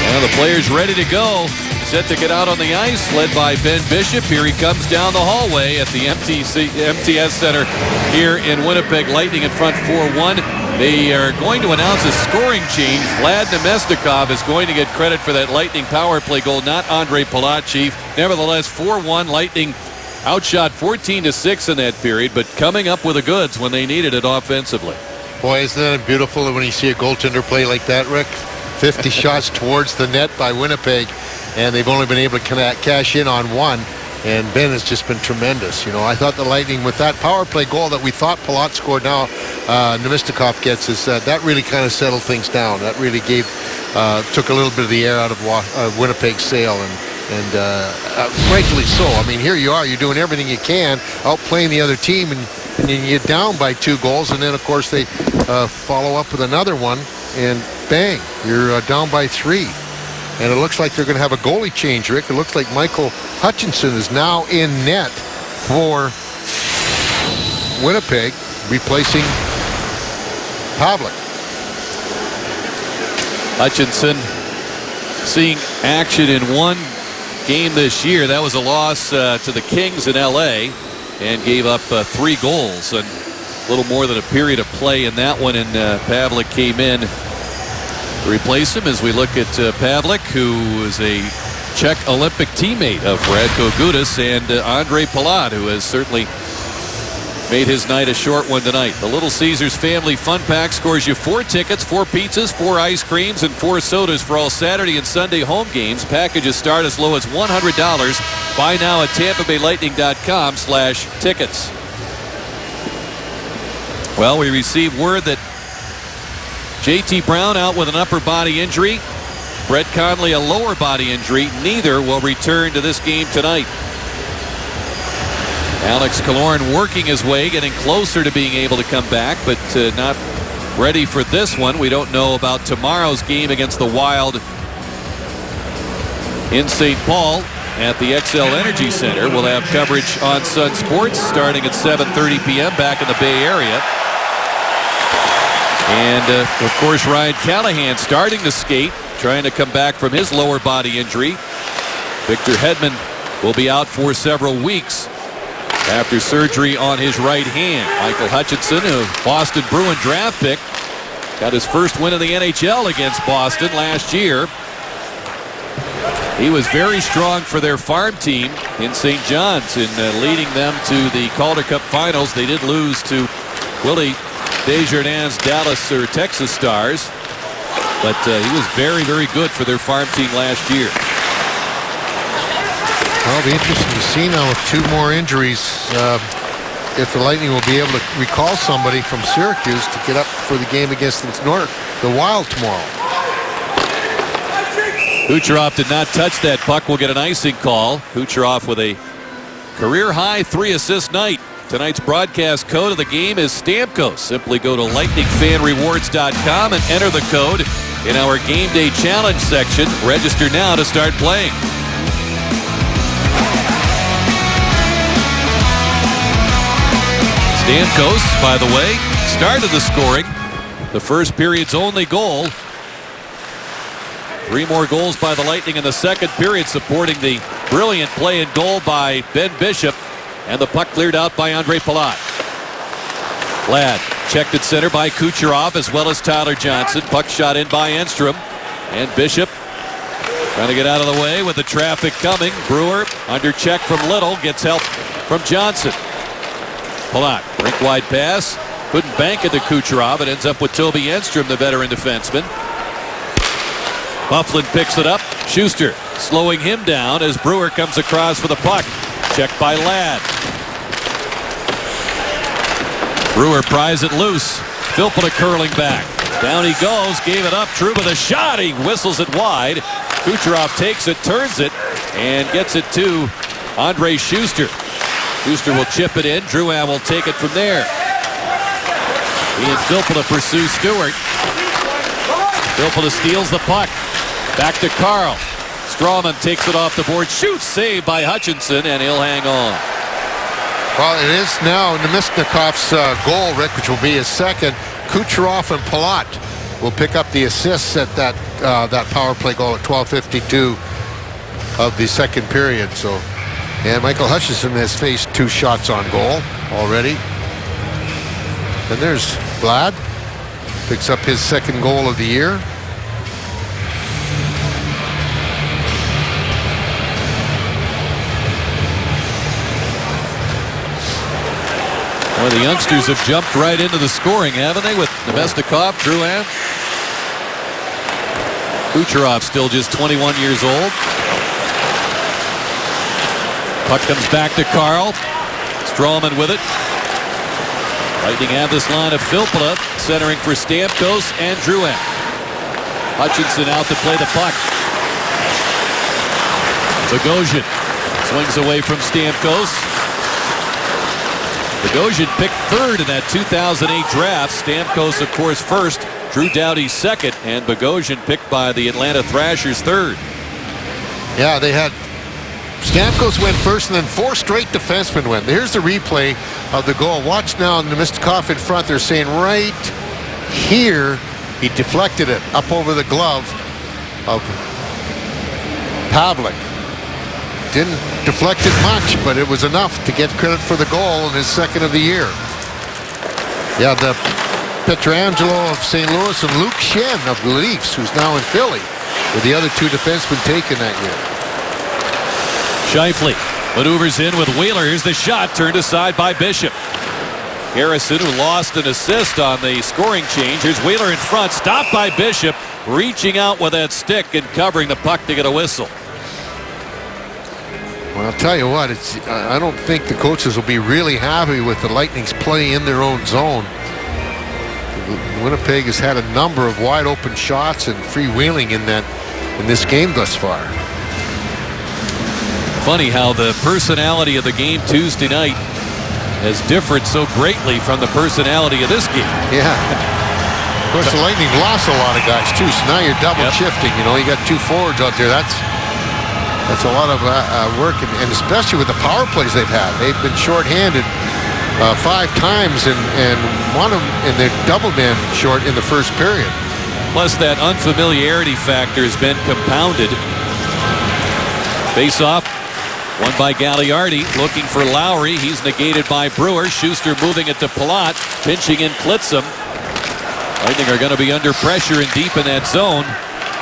Now the players ready to go. Set to get out on the ice, led by Ben Bishop. Here he comes down the hallway at the MTS Center here in Winnipeg. Lightning in front 4-1. They are going to announce a scoring change. Vlad Nemestikov is going to get credit for that Lightning power play goal, not Andre Palat, Chief. Nevertheless, 4-1. Lightning outshot 14-6 in that period, but coming up with the goods when they needed it offensively. Boy, isn't that beautiful when you see a goaltender play like that, Rick? 50 shots towards the net by Winnipeg, and they've only been able to cash in on one. And Ben has just been tremendous. You know, I thought the Lightning, with that power play goal that we thought Palat scored, now Nemestikov gets, that really kind of settled things down. That really took a little bit of the air out of Winnipeg's sail, and rightfully so. I mean, here you are, you're doing everything you can, outplaying the other team, and you're down by 2 goals, and then of course they follow up with another one, and bang, you're down by 3. And it looks like they're going to have a goalie change, Rick. It looks like Michael Hutchinson is now in net for Winnipeg, replacing Pavlik. Hutchinson seeing action in one game this year. That was a loss to the Kings in L.A. and gave up 3 goals and a little more than a period of play in that one. And Pavlik came in replace him as we look at Pavlik, who is a Czech Olympic teammate of Radko Gudas, and Andre Palat, who has certainly made his night a short one tonight. The Little Caesars Family Fun Pack scores you 4 tickets, 4 pizzas, 4 ice creams, and 4 sodas for all Saturday and Sunday home games. Packages start as low as $100. Buy now at TampaBayLightning.com/tickets. Well, we received word that J.T. Brown out with an upper body injury. Brett Conley a lower body injury. Neither will return to this game tonight. Alex Killorn working his way, getting closer to being able to come back, but not ready for this one. We don't know about tomorrow's game against the Wild in St. Paul at the XL Energy Center. We'll have coverage on Sun Sports starting at 7:30 p.m. back in the Bay Area. And, of course, Ryan Callahan starting to skate trying to come back from his lower body injury. Victor Hedman will be out for several weeks after surgery on his right hand. Michael Hutchinson, a Boston Bruin draft pick, got his first win in the NHL against Boston last year. He was very strong for their farm team in St. John's in leading them to the Calder Cup Finals. They did lose to Willie Desjardins' Dallas or Texas Stars, but he was very, very good for their farm team last year. Well, it'll be interesting to see now with 2 more injuries if the Lightning will be able to recall somebody from Syracuse to get up for the game against the Wild tomorrow. Kucherov did not touch that puck. Will get an icing call. Kucherov with a career-high 3-assist night. Tonight's broadcast code of the game is Stamkos. Simply go to LightningFanRewards.com and enter the code in our Game Day Challenge section. Register now to start playing. Stamkos, by the way, started the scoring. The first period's only goal. 3 more goals by the Lightning in the second period, supporting the brilliant play and goal by Ben Bishop. And the puck cleared out by Andre Palat. Ladd checked at center by Kucherov as well as Tyler Johnson. Puck shot in by Enstrom. And Bishop trying to get out of the way with the traffic coming. Brewer under check from Little, gets help from Johnson. Palat, rink wide pass. Couldn't bank it to Kucherov. It ends up with Toby Enstrom, the veteran defenseman. Byfuglien picks it up. Schuster slowing him down as Brewer comes across for the puck. Checked by Ladd. Brewer pries it loose. Filppula curling back. Down he goes. Gave it up. Trouba the shot. He whistles it wide. Kucherov takes it, turns it, and gets it to Andre Schuster. Schuster will chip it in. Drouin will take it from there. He and Filppula pursue Stewart. Filppula steals the puck. Back to Carl. Strawman takes it off the board. Shoots. Saved by Hutchinson, and he'll hang on. Well, it is now Namestnikov's goal, Rick, which will be his second. Kucherov and Palat will pick up the assists at that power play goal at 12:52 of the second period. So, and Michael Hutchinson has faced 2 shots on goal already. And there's Vlad. Picks up his second goal of the year. Well, the youngsters have jumped right into the scoring, haven't they, with Namestnikov, Drouin? Kucherov still just 21 years old. Puck comes back to Carl. Strawman with it. Lightning have this line of Filppula, centering for Stamkos and Drouin. Hutchinson out to play the puck. Bogosian swings away from Stamkos. Bogosian picked 3rd in that 2008 draft. Stamkos, of course, 1st. Drew Doughty 2nd. And Bogosian picked by the Atlanta Thrashers 3rd. Yeah, they had Stamkos went 1st, and then 4 straight defensemen went. Here's the replay of the goal. Watch now, Namestnikov in front. They're saying right here, he deflected it up over the glove of Pavlik. Didn't deflect it much, but it was enough to get credit for the goal in his second of the year. Yeah, the Pietrangelo of St. Louis and Luke Schenn of the Leafs, who's now in Philly, were the other 2 defensemen taken that year. Scheifele maneuvers in with Wheeler. Here's the shot, turned aside by Bishop. Harrison, who lost an assist on the scoring change. Here's Wheeler in front, stopped by Bishop, reaching out with that stick and covering the puck to get a whistle. Well, I'll tell you what, I don't think the coaches will be really happy with the Lightning's play in their own zone. Winnipeg has had a number of wide open shots and freewheeling in this game thus far. Funny how the personality of the game Tuesday night has differed so greatly from the personality of this game. Yeah. Of course, the Lightning lost a lot of guys too, so now you're double shifting. You know, you got 2 forwards out there. That's a lot of work, and especially with the power plays they've had. They've been shorthanded 5 times, and one of them, and they're double man short in the first period. Plus, that unfamiliarity factor has been compounded. Face-off, won by Gagliardi, looking for Lowry. He's negated by Brewer. Schuster moving it to Palat, pinching in Klitzum. Lightning are going to be under pressure and deep in that zone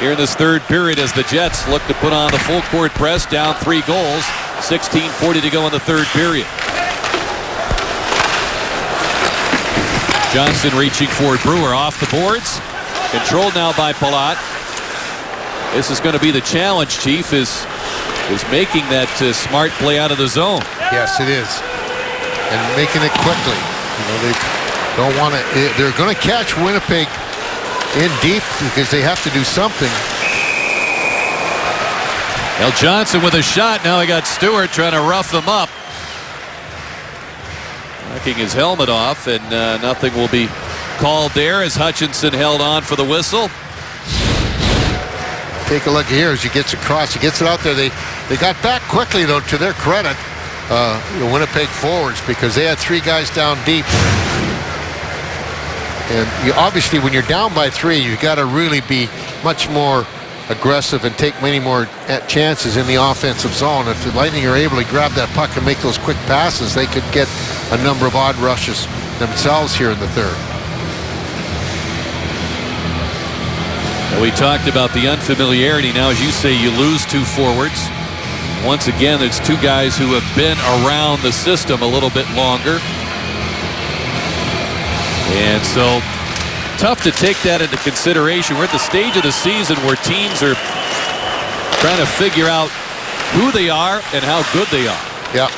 here in this third period as the Jets look to put on the full court press, down 3 goals. 16:40 to go in the third period. Johnson reaching for Brewer off the boards. Controlled now by Palat. This is going to be the challenge, Chief, is making that smart play out of the zone. Yes, it is. And making it quickly. You know, they don't want to, they're going to catch Winnipeg in deep because they have to do something. Now Johnson with a shot. Now he got Stewart trying to rough him up. Knocking his helmet off, and nothing will be called there as Hutchinson held on for the whistle. Take a look here as he gets across. He gets it out there. They got back quickly, though, to their credit, the Winnipeg forwards, because they had 3 guys down deep. And obviously, when you're down by 3, you've got to really be much more aggressive and take many more chances in the offensive zone. If the Lightning are able to grab that puck and make those quick passes, they could get a number of odd rushes themselves here in the third. We talked about the unfamiliarity. Now, as you say, you lose 2 forwards. Once again, it's 2 guys who have been around the system a little bit longer. And so, tough to take that into consideration. We're at the stage of the season where teams are trying to figure out who they are and how good they are. Yeah.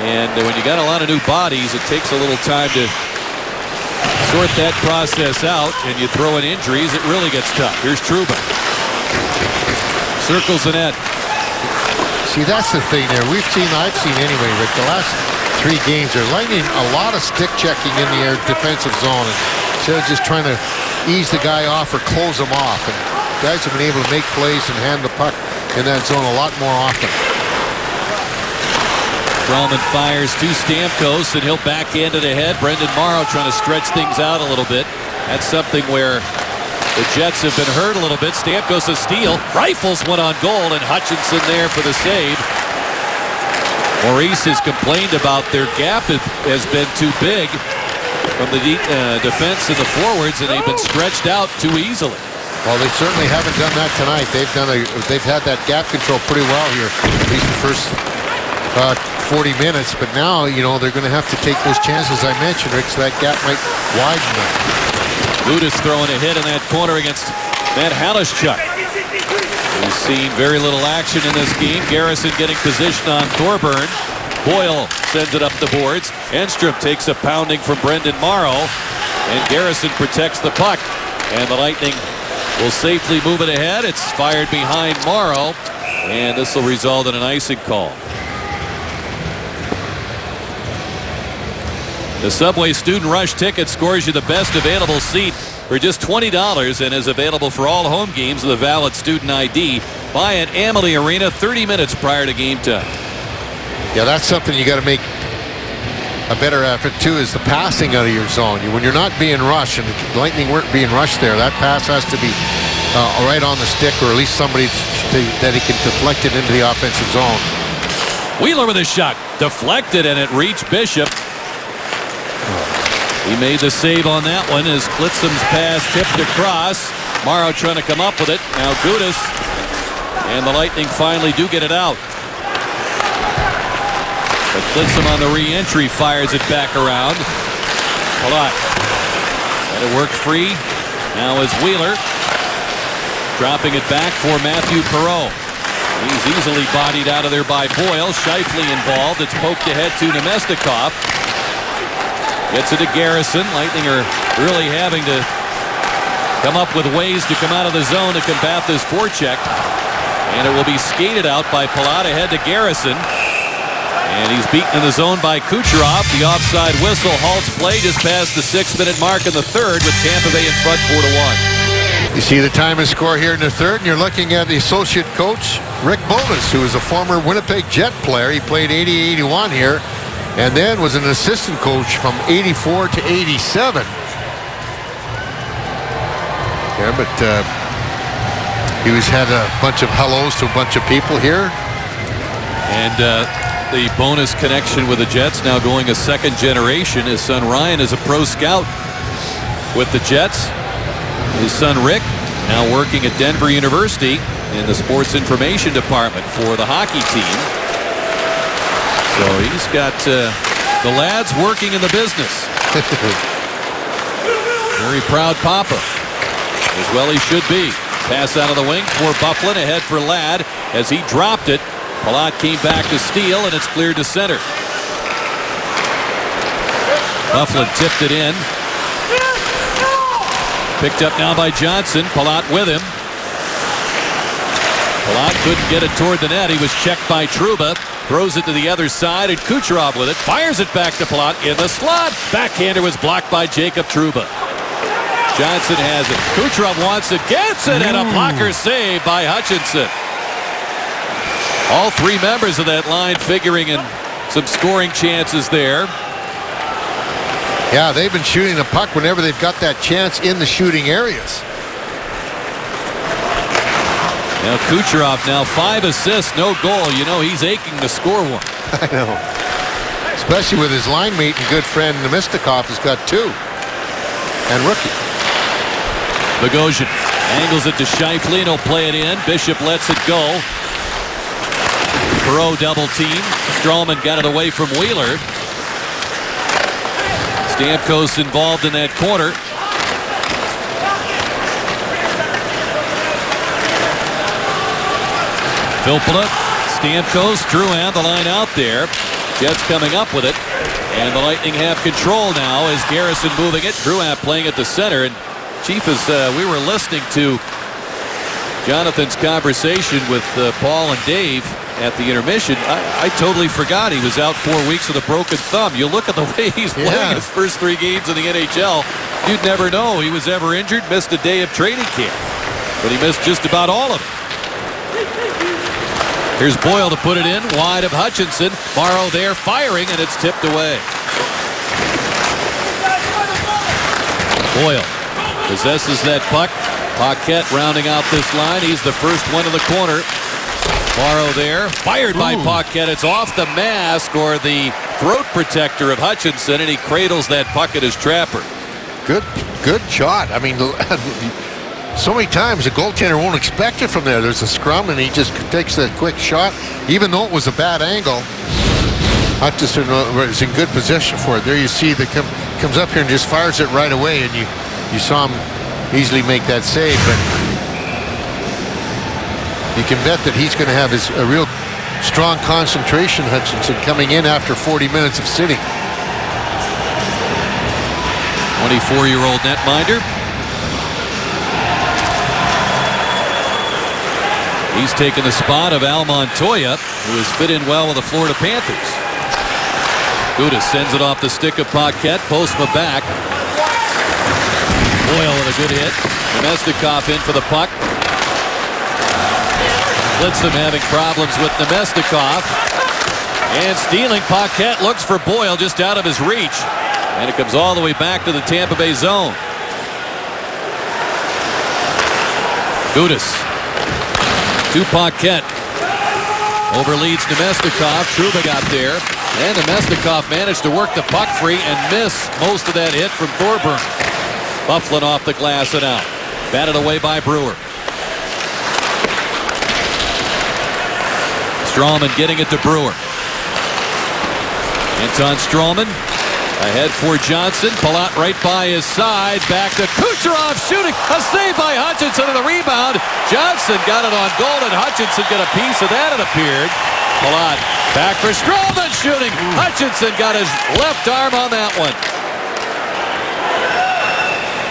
And when you got a lot of new bodies, it takes a little time to sort that process out, and you throw in injuries, it really gets tough. Here's Trouba. Circles the net. See, that's the thing there. I've seen anyway, Rick, the last 3 games, they're Lightning a lot of stick checking in the defensive zone, and instead of just trying to ease the guy off or close him off. And guys have been able to make plays and hand the puck in that zone a lot more often. Stralman fires to Stamkos, and he'll backhand it ahead. Brendan Morrow trying to stretch things out a little bit. That's something where the Jets have been hurt a little bit. Stamkos a steal. Rifles one on goal, and Hutchinson there for the save. Maurice has complained about their gap has been too big from the defense and the forwards, and they've been stretched out too easily. Well, they certainly haven't done that tonight. They've had that gap control pretty well here, at least the first 40 minutes, but now, you know, they're going to have to take those chances I mentioned, Rick, so that gap might widen them. Ludas throwing a hit in that corner against Matt Halischuk. We've seen very little action in this game. Garrison getting position on Thorburn. Boyle sends it up the boards. Enstrom takes a pounding from Brendan Morrow, and Garrison protects the puck, and the Lightning will safely move it ahead. It's fired behind Morrow, and this will result in an icing call. The Subway Student Rush ticket scores you the best available seat for just $20 and is available for all home games with a valid student ID. Buy at Amalie Arena 30 minutes prior to game time. Yeah, that's something you got to make a better effort too, is the passing out of your zone. When you're not being rushed, and the Lightning weren't being rushed there, that pass has to be right on the stick, or at least somebody that he can deflect it into the offensive zone. Wheeler with a shot. Deflected, and it reached Bishop. He made the save on that one as Klitzum's pass tipped across. Morrow trying to come up with it. Now Gudas. And the Lightning finally do get it out. But Klitzum on the re-entry fires it back around. Palat. And it worked free. Now is Wheeler. Dropping it back for Matthew Perreault. He's easily bodied out of there by Boyle. Scheifele involved. It's poked ahead to Nemestikov. Gets it to Garrison. Lightning are really having to come up with ways to come out of the zone to combat this forecheck. And it will be skated out by Palat ahead to Garrison. And he's beaten in the zone by Kucherov. The offside whistle halts play just past the 6-minute mark in the third, with Tampa Bay in front 4-1. You see the time and score here in the third, and you're looking at the associate coach, Rick Bowness, who is a former Winnipeg Jet player. He played 80-81 here, and then was an assistant coach from 84 to 87. there, but he had a bunch of hellos to a bunch of people here. And the bonus connection with the Jets now going a second generation. His son Ryan is a pro scout with the Jets. His son Rick now working at Denver University in the sports information department for the hockey team. So he's got the lads working in the business. Very proud papa. As well he should be. Pass out of the wing for Byfuglien, ahead for Ladd as he dropped it. Palat came back to steal, and it's cleared to center. Byfuglien tipped it in. Picked up now by Johnson. Palat with him. Palat couldn't get it toward the net. He was checked by Trouba. Throws it to the other side, and Kucherov with it. Fires it back to Palat in the slot. Backhander was blocked by Jacob Trouba. Johnson has it. Kucherov wants it, gets it, and a blocker save by Hutchinson. All three members of that line figuring in some scoring chances there. Yeah, they've been shooting the puck whenever they've got that chance in the shooting areas. Now Kucherov now 5 assists, no goal. You know he's aching to score one. I know. Especially with his line mate and good friend Nemestikov has got 2. And rookie. Bogosian angles it to Scheifele, and he'll play it in. Bishop lets it go. Perreault double team. Strawman got it away from Wheeler. Stamkos involved in that corner. Filppula, Stamkos, Drouin, the line out there. Jets coming up with it. And the Lightning have control now as Garrison moving it. Drouin playing at the center. And Chief, as we were listening to Jonathan's conversation with Paul and Dave at the intermission, I totally forgot he was out 4 weeks with a broken thumb. You look at the way he's playing his first 3 games in the NHL, you'd never know he was ever injured, missed a day of training camp. But he missed just about all of it. Here's Boyle to put it in, wide of Hutchinson. Morrow there firing, and it's tipped away. Boyle possesses that puck. Paquette rounding out this line. He's the first one in the corner. Morrow there, fired by Paquette. It's off the mask or the throat protector of Hutchinson, and he cradles that puck at his trapper. Good shot. I mean, so many times a goaltender won't expect it from there. There's a scrum, and he just takes that quick shot, even though it was a bad angle. Hutchinson is in good position for it. There you see the comes up here and just fires it right away, and you saw him easily make that save, but you can bet that he's going to have a real strong concentration, Hutchinson, coming in after 40 minutes of sitting. 24-year-old netminder. He's taken the spot of Al Montoya, who has fit in well with the Florida Panthers. Gudas sends it off the stick of Paquette. Postma back. Boyle with a good hit. Nemestikov in for the puck. Blitzum having problems with Nemestikov. And stealing. Paquette looks for Boyle just out of his reach. And it comes all the way back to the Tampa Bay zone. Gudas to Paquette. Overleads Nemestikov. Trouba got there. And Nemestikov managed to work the puck free and miss most of that hit from Thorburn. Byfuglien off the glass and out. Batted away by Brewer. Strawman getting it to Brewer. Anton Strawman ahead for Johnson. Palat right by his side. Back to Kucherov shooting. A save by Hutchinson and the rebound. Johnson got it on goal, and Hutchinson got a piece of that, it appeared. Palat back for Strawman shooting. Hutchinson got his left arm on that one.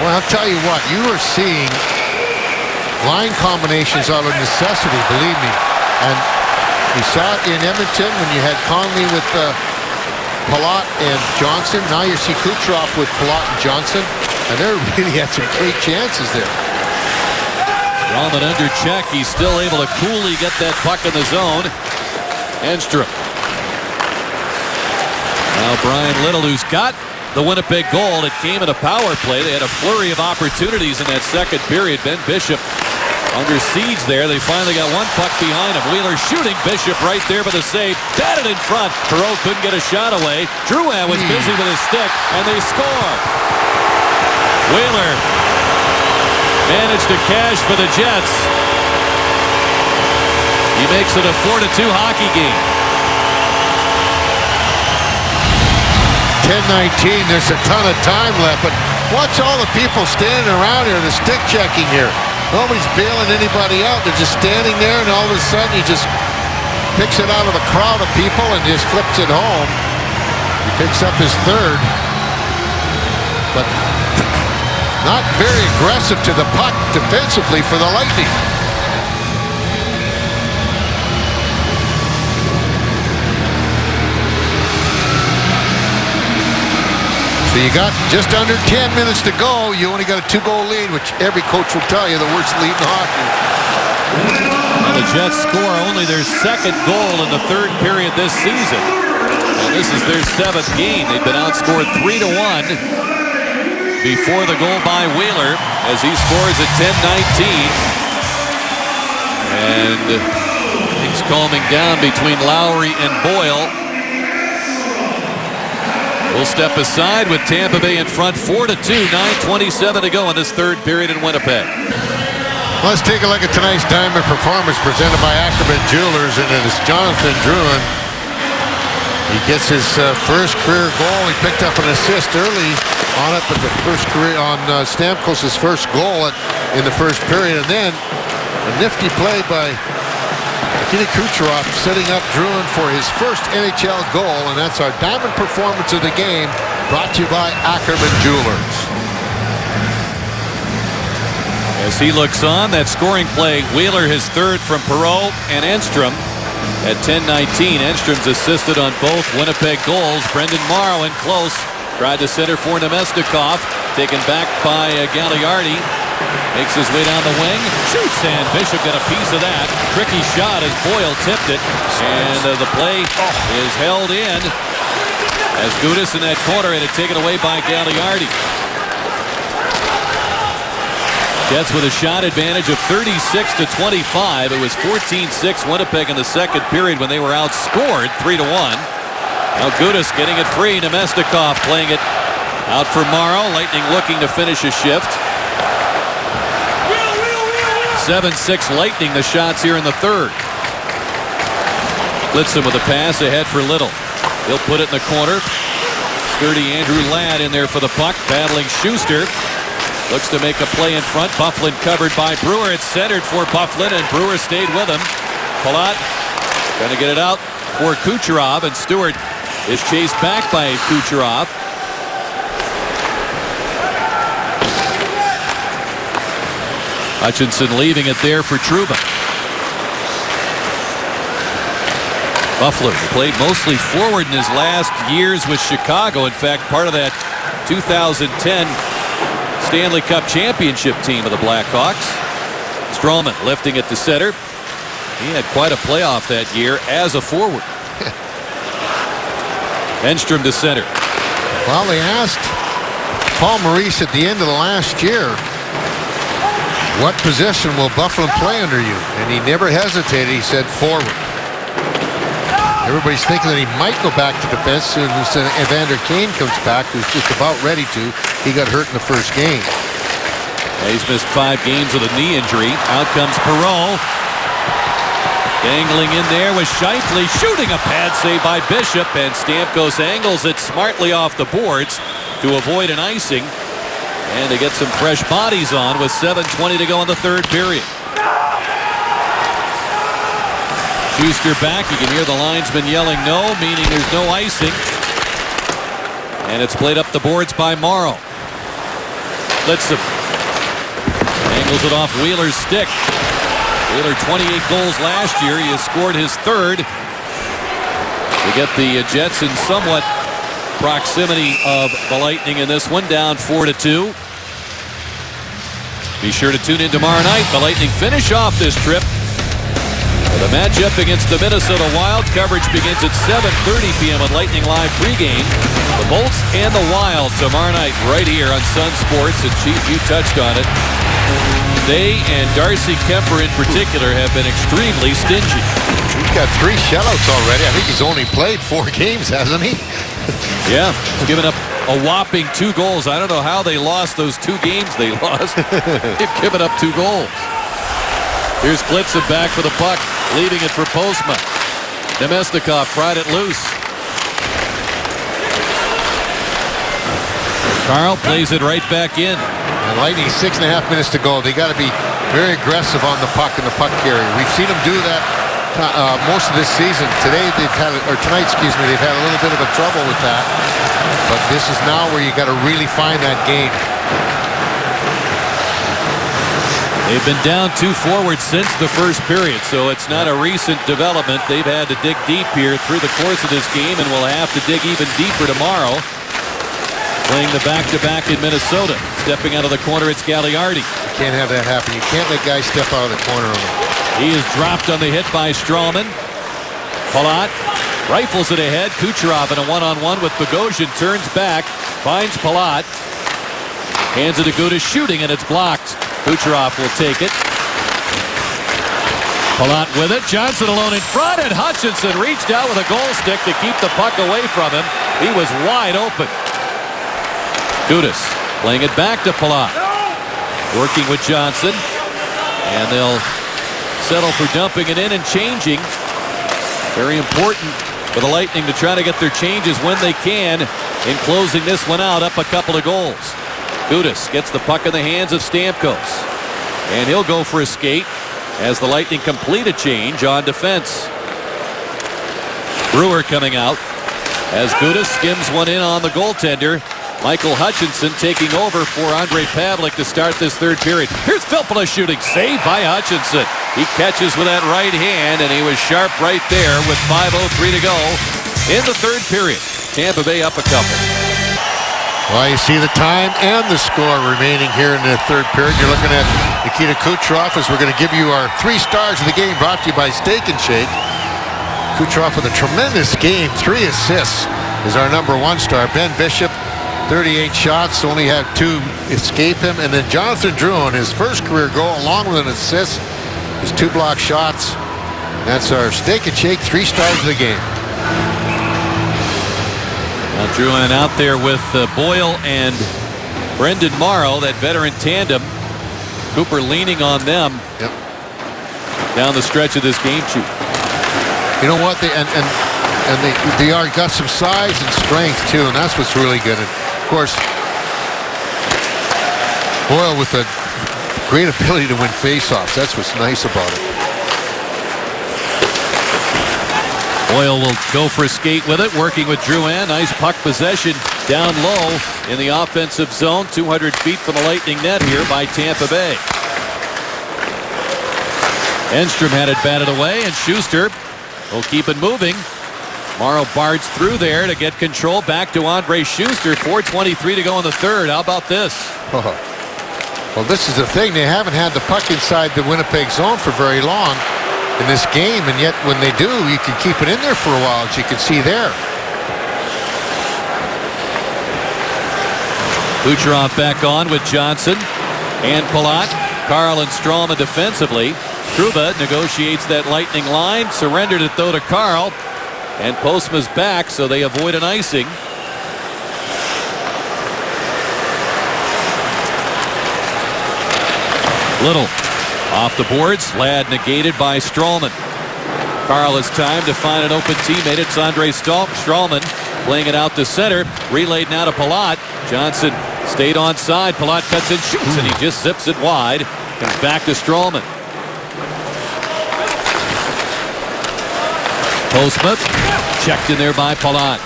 Well, I'll tell you what, you are seeing line combinations are a necessity, believe me. And you saw it in Edmonton when you had Conley with Palat and Johnson. Now you see Kucherov with Palat and Johnson. And they really had some great chances there. Strawman under check. He's still able to coolly get that puck in the zone. Enstrom. Now Brian Little, who's got the Winnipeg goal. It came in a power play. They had a flurry of opportunities in that second period. Ben Bishop under siege there. They finally got one puck behind him. Wheeler shooting. Bishop right there for the save. Batted in front. Perreault couldn't get a shot away. Drouin was busy with his stick, and they score. Wheeler managed to cash for the Jets. He makes it a 4-2 hockey game. 10:19. There's a ton of time left, but watch all the people standing around here. The stick checking here. Nobody's bailing anybody out. They're just standing there, and all of a sudden he just picks it out of a crowd of people and just flips it home. He picks up his third, but not very aggressive to the puck defensively for the Lightning. So you got just under 10 minutes to go. You only got a 2-goal lead, which every coach will tell you the worst lead in hockey. Well, the Jets score only their second goal in the third period this season. And this is their 7th game. They've been outscored 3-1 before the goal by Wheeler as he scores at 10:19. And things calming down between Lowry and Boyle. We'll step aside with Tampa Bay in front 4-2, 9:27 to go in this third period in Winnipeg. Let's take a look at tonight's Diamond Performance presented by Ackerman Jewelers, and it is Jonathan Drouin. He gets his first career goal. He picked up an assist early on it, but the first career on Stamkos' first goal in the first period, and then a nifty play by Nikita Kucherov setting up Drouin for his first NHL goal, and that's our Diamond Performance of the game, brought to you by Ackerman Jewelers. As he looks on, that scoring play, Wheeler his third from Perreault and Enstrom at 10:19. Enstrom's assisted on both Winnipeg goals. Brendan Morrow in close, tried to center for Nemestikov, taken back by Gagliardi. Makes his way down the wing, shoots, and Bishop got a piece of that. Tricky shot as Boyle tipped it, and the play is held in as Gudas in that corner had it taken away by Gagliardi. Jets with a shot advantage of 36-25. It was 14-6 Winnipeg in the second period when they were outscored 3-1. Now Gudas getting it free. Nemestikov playing it out for Morrow. Lightning looking to finish a shift. 7-6 Lightning, the shots here in the third. Blitzen with a pass ahead for Little. He'll put it in the corner. Sturdy Andrew Ladd in there for the puck, battling Schuster. Looks to make a play in front. Byfuglien covered by Brewer. It's centered for Byfuglien, and Brewer stayed with him. Palat going to get it out for Kucherov, and Stewart is chased back by Kucherov. Hutchinson leaving it there for Trouba. Byfuglien played mostly forward in his last years with Chicago. In fact, part of that 2010 Stanley Cup championship team of the Blackhawks. Stroman lifting it to center. He had quite a playoff that year as a forward. Enstrom to center. Well, they asked Paul Maurice at the end of the last year, what position will Byfuglien play under you? And he never hesitated. He said forward. Everybody's thinking that he might go back to defense soon as Evander Kane comes back, who's just about ready to. He got hurt in the first game. He's missed 5 games with a knee injury. Out comes Perreault. Dangling in there with Scheifele, shooting a pad save by Bishop, and Stamkos angles it smartly off the boards to avoid an icing. And to get some fresh bodies on with 7:20 to go in the third period. Schuster back. You can hear the linesman yelling no, meaning there's no icing. And it's played up the boards by Morrow. Blitzen angles it off Wheeler's stick. Wheeler 28 goals last year. He has scored his third to get the Jets in somewhat proximity of the Lightning in this one, down 4-2. Be sure to tune in tomorrow night. The Lightning finish off this trip The matchup against the Minnesota Wild. Coverage begins at 7:30 p.m. on Lightning Live pregame. The Bolts and the Wild tomorrow night right here on Sun Sports. And Chief, you touched on it. They and Darcy Kemper in particular have been extremely stingy. He's got 3 shutouts already. I think he's only played 4 games, hasn't he? Yeah, he's given up a whopping 2 goals. I don't know how they lost those 2 games they lost. They've given up 2 goals. Here's Klitzen back for the puck, leaving it for Postma. Nemesnikov pried it loose. Carl plays it right back in. And Lightning 6.5 minutes to go. They got to be very aggressive on the puck and the puck carrier. We've seen them do that most of this season. Tonight, they've had a little bit of a trouble with that. But this is now where you got to really find that game. They've been down 2 forwards since the first period, so it's not a recent development. They've had to dig deep here through the course of this game, and will have to dig even deeper tomorrow. Playing the back-to-back in Minnesota. Stepping out of the corner, it's Gagliardi. You can't have that happen. You can't let guys step out of the corner on them. He is dropped on the hit by Stralman. Palat rifles it ahead. Kucherov in a one-on-one with Bogosian. Turns back, finds Palat. Hands it to Gudas, shooting, and it's blocked. Kucherov will take it. Palat with it. Johnson alone in front, and Hutchinson reached out with a goal stick to keep the puck away from him. He was wide open. Gudas playing it back to Palat. Working with Johnson. And they'll settle for dumping it in and changing. Very important for the Lightning to try to get their changes when they can in closing this one out up a couple of goals. Gudas gets the puck in the hands of Stamkos. And he'll go for a skate as the Lightning complete a change on defense. Brewer coming out as Gudas skims one in on the goaltender. Michael Hutchinson taking over for Andre Pavlik to start this third period. Here's Filppula shooting. Saved by Hutchinson. He catches with that right hand, and he was sharp right there with 5:03 to go in the third period. Tampa Bay up a couple. Well, you see the time and the score remaining here in the third period. You're looking at Nikita Kucherov as we're going to give you our 3 stars of the game, brought to you by Steak and Shake. Kucherov with a tremendous game. 3 assists is our number 1 star. Ben Bishop, 38 shots, only had 2 escape him. And then Jonathan Drouin, his first career goal, along with an assist, his 2 block shots. And that's our Steak and Shake 3 stars of the game. Now Drouin out there with Boyle and Brendan Morrow, that veteran tandem. Cooper leaning on them. Yep. Down the stretch of this game, Chief. You know what? They are got some size and strength too, and that's what's really good. And of course, Boyle with a great ability to win faceoffs. That's what's nice about it. Boyle will go for a skate with it, working with Drouin. Nice puck possession down low in the offensive zone, 200 feet from the Lightning net here by Tampa Bay. Enstrom had it batted away, and Schuster will keep it moving. Morrow barged through there to get control. Back to Andre Schuster. 4:23 to go in the third. How about this? Oh. Well, this is the thing. They haven't had the puck inside the Winnipeg zone for very long in this game, and yet when they do, you can keep it in there for a while, as you can see there. Kucherov back on with Johnson and Palat. Carl and Stralman defensively. Trouba negotiates that Lightning line. Surrendered it though to Carl. And Postma's back, so they avoid an icing. Little off the boards. Ladd negated by Stralman. Carl has time to find an open teammate. It's Andre Stralman playing it out to center. Relayed now to Palat. Johnson stayed onside. Palat cuts and shoots, and he just zips it wide. Comes back to Stralman. Postma checked in there by Palat.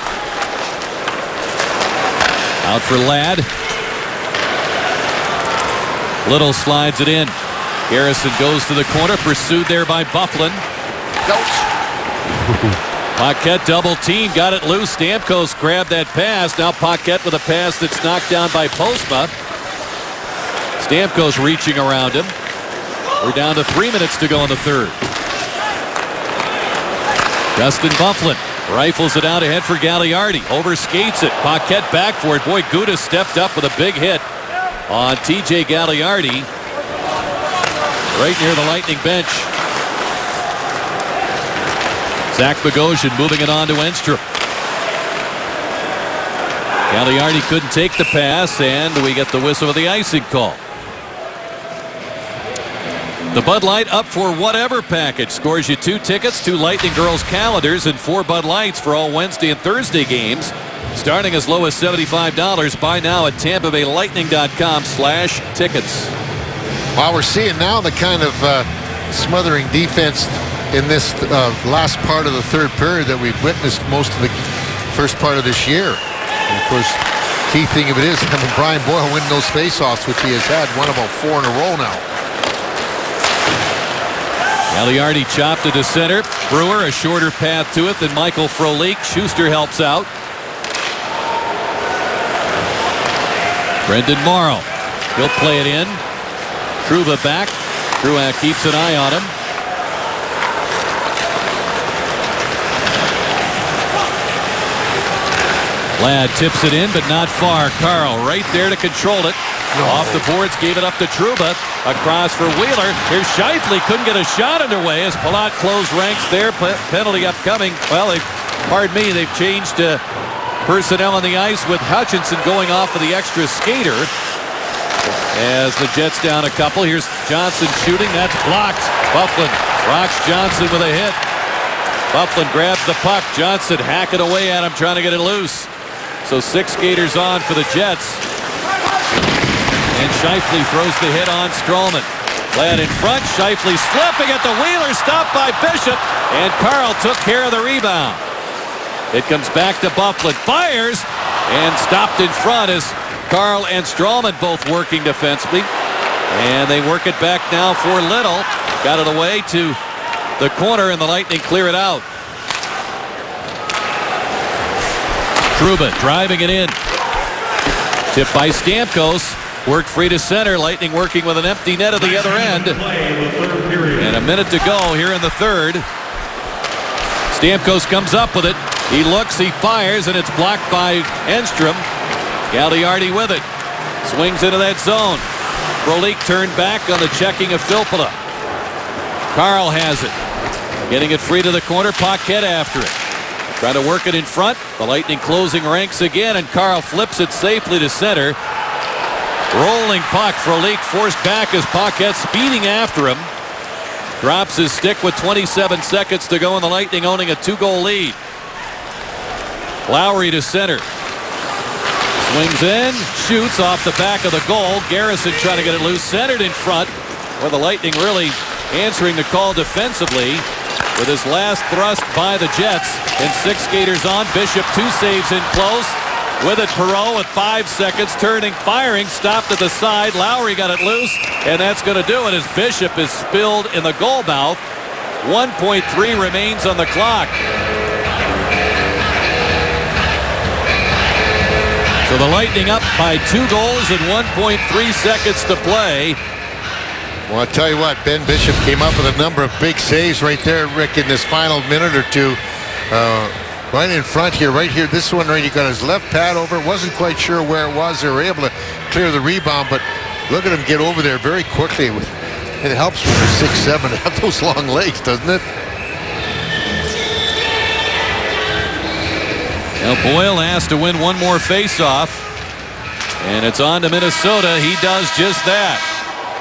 Out for Ladd. Little slides it in. Garrison goes to the corner, pursued there by Byfuglien. Paquette double team, got it loose. Stamkos grabbed that pass. Now Paquette with a pass that's knocked down by Postma. Stamkos reaching around him. We're down to 3 minutes to go in the third. Dustin Byfuglien rifles it out ahead for Gagliardi. Overskates it. Paquette back for it. Boy, Gudas stepped up with a big hit on TJ Gagliardi right near the Lightning bench. Zach Bogosian moving it on to Enstrom. Gagliardi couldn't take the pass, and we get the whistle of the icing call. The Bud Light Up for Whatever package scores you 2 tickets, 2 Lightning Girls calendars, and 4 Bud Lights for all Wednesday and Thursday games. Starting as low as $75. Buy now at TampaBayLightning.com/tickets. Well, we're seeing now the kind of smothering defense in this last part of the third period that we've witnessed most of the first part of this year. And of course, key thing of it is having Brian Boyle win those faceoffs, which he has had won about 4 in a row now. Gagliardi chopped it to center. Brewer a shorter path to it than Michael Frolik. Schuster helps out. Brendan Morrow. He'll play it in. Trouba back. Truax keeps an eye on him. Ladd tips it in, but not far. Carl right there to control it. Off the boards, gave it up to Trouba. Across for Wheeler. Here's Scheifele. Couldn't get a shot underway as Palat closed ranks there. Penalty upcoming. Well, they've changed personnel on the ice with Hutchinson going off of the extra skater. As the Jets down a couple. Here's Johnson shooting. That's blocked. Byfuglien rocks Johnson with a hit. Byfuglien grabs the puck. Johnson hacking away at him, trying to get it loose. So 6 skaters on for the Jets. And Scheifele throws the hit on Stralman. Ladd in front. Scheifele slipping at the Wheeler. Stopped by Bishop. And Carl took care of the rebound. It comes back to Byfuglien. Fires. And stopped in front as Carl and Stralman both working defensively. And they work it back now for Little. Got it away to the corner, and the Lightning clear it out. Trouba driving it in. Tipped by Stamkos. Worked free to center. Lightning working with an empty net at the other end. And a minute to go here in the third. Stamkos comes up with it. He looks, he fires, and it's blocked by Enstrom. Gagliardi with it. Swings into that zone. Frolik turned back on the checking of Filppula. Carl has it. Getting it free to the corner. Paquette after it. Trying to work it in front. The Lightning closing ranks again, and Carl flips it safely to center. Rolling puck. Frolik forced back as Paquette speeding after him. Drops his stick with 27 seconds to go, and the Lightning owning a 2-goal lead. Lowry to center. Swings in, shoots off the back of the goal. Garrison trying to get it loose, centered in front. Well, the Lightning really answering the call defensively with his last thrust by the Jets. And 6 skaters on. Bishop 2 saves in close. With it, Perreault with 5 seconds, turning, firing, stopped at the side. Lowry got it loose, and that's going to do it as Bishop is spilled in the goal mouth. 1.3 remains on the clock. So the Lightning up by 2 goals and 1.3 seconds to play. Well, I'll tell you what, Ben Bishop came up with a number of big saves right there, Rick, in this final minute or two. Right in front here, right here. This one right, he got his left pad over. Wasn't quite sure where it was. They were able to clear the rebound, but look at him get over there very quickly. It helps when you're 6'7" to have those long legs, doesn't it? Now Boyle asked to win one more faceoff, and it's on to Minnesota. He does just that.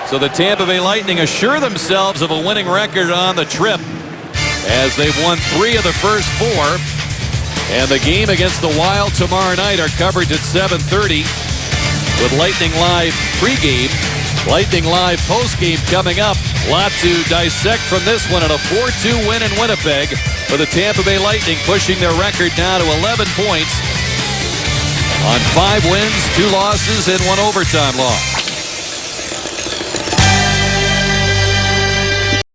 So the Tampa Bay Lightning assure themselves of a winning record on the trip as they've won 3 of the first 4. And the game against the Wild tomorrow night, our coverage at 7:30 with Lightning Live pregame, Lightning Live postgame coming up. A lot to dissect from this one, and a 4-2 win in Winnipeg for the Tampa Bay Lightning, pushing their record now to 11 points on 5 wins, 2 losses, and 1 overtime loss.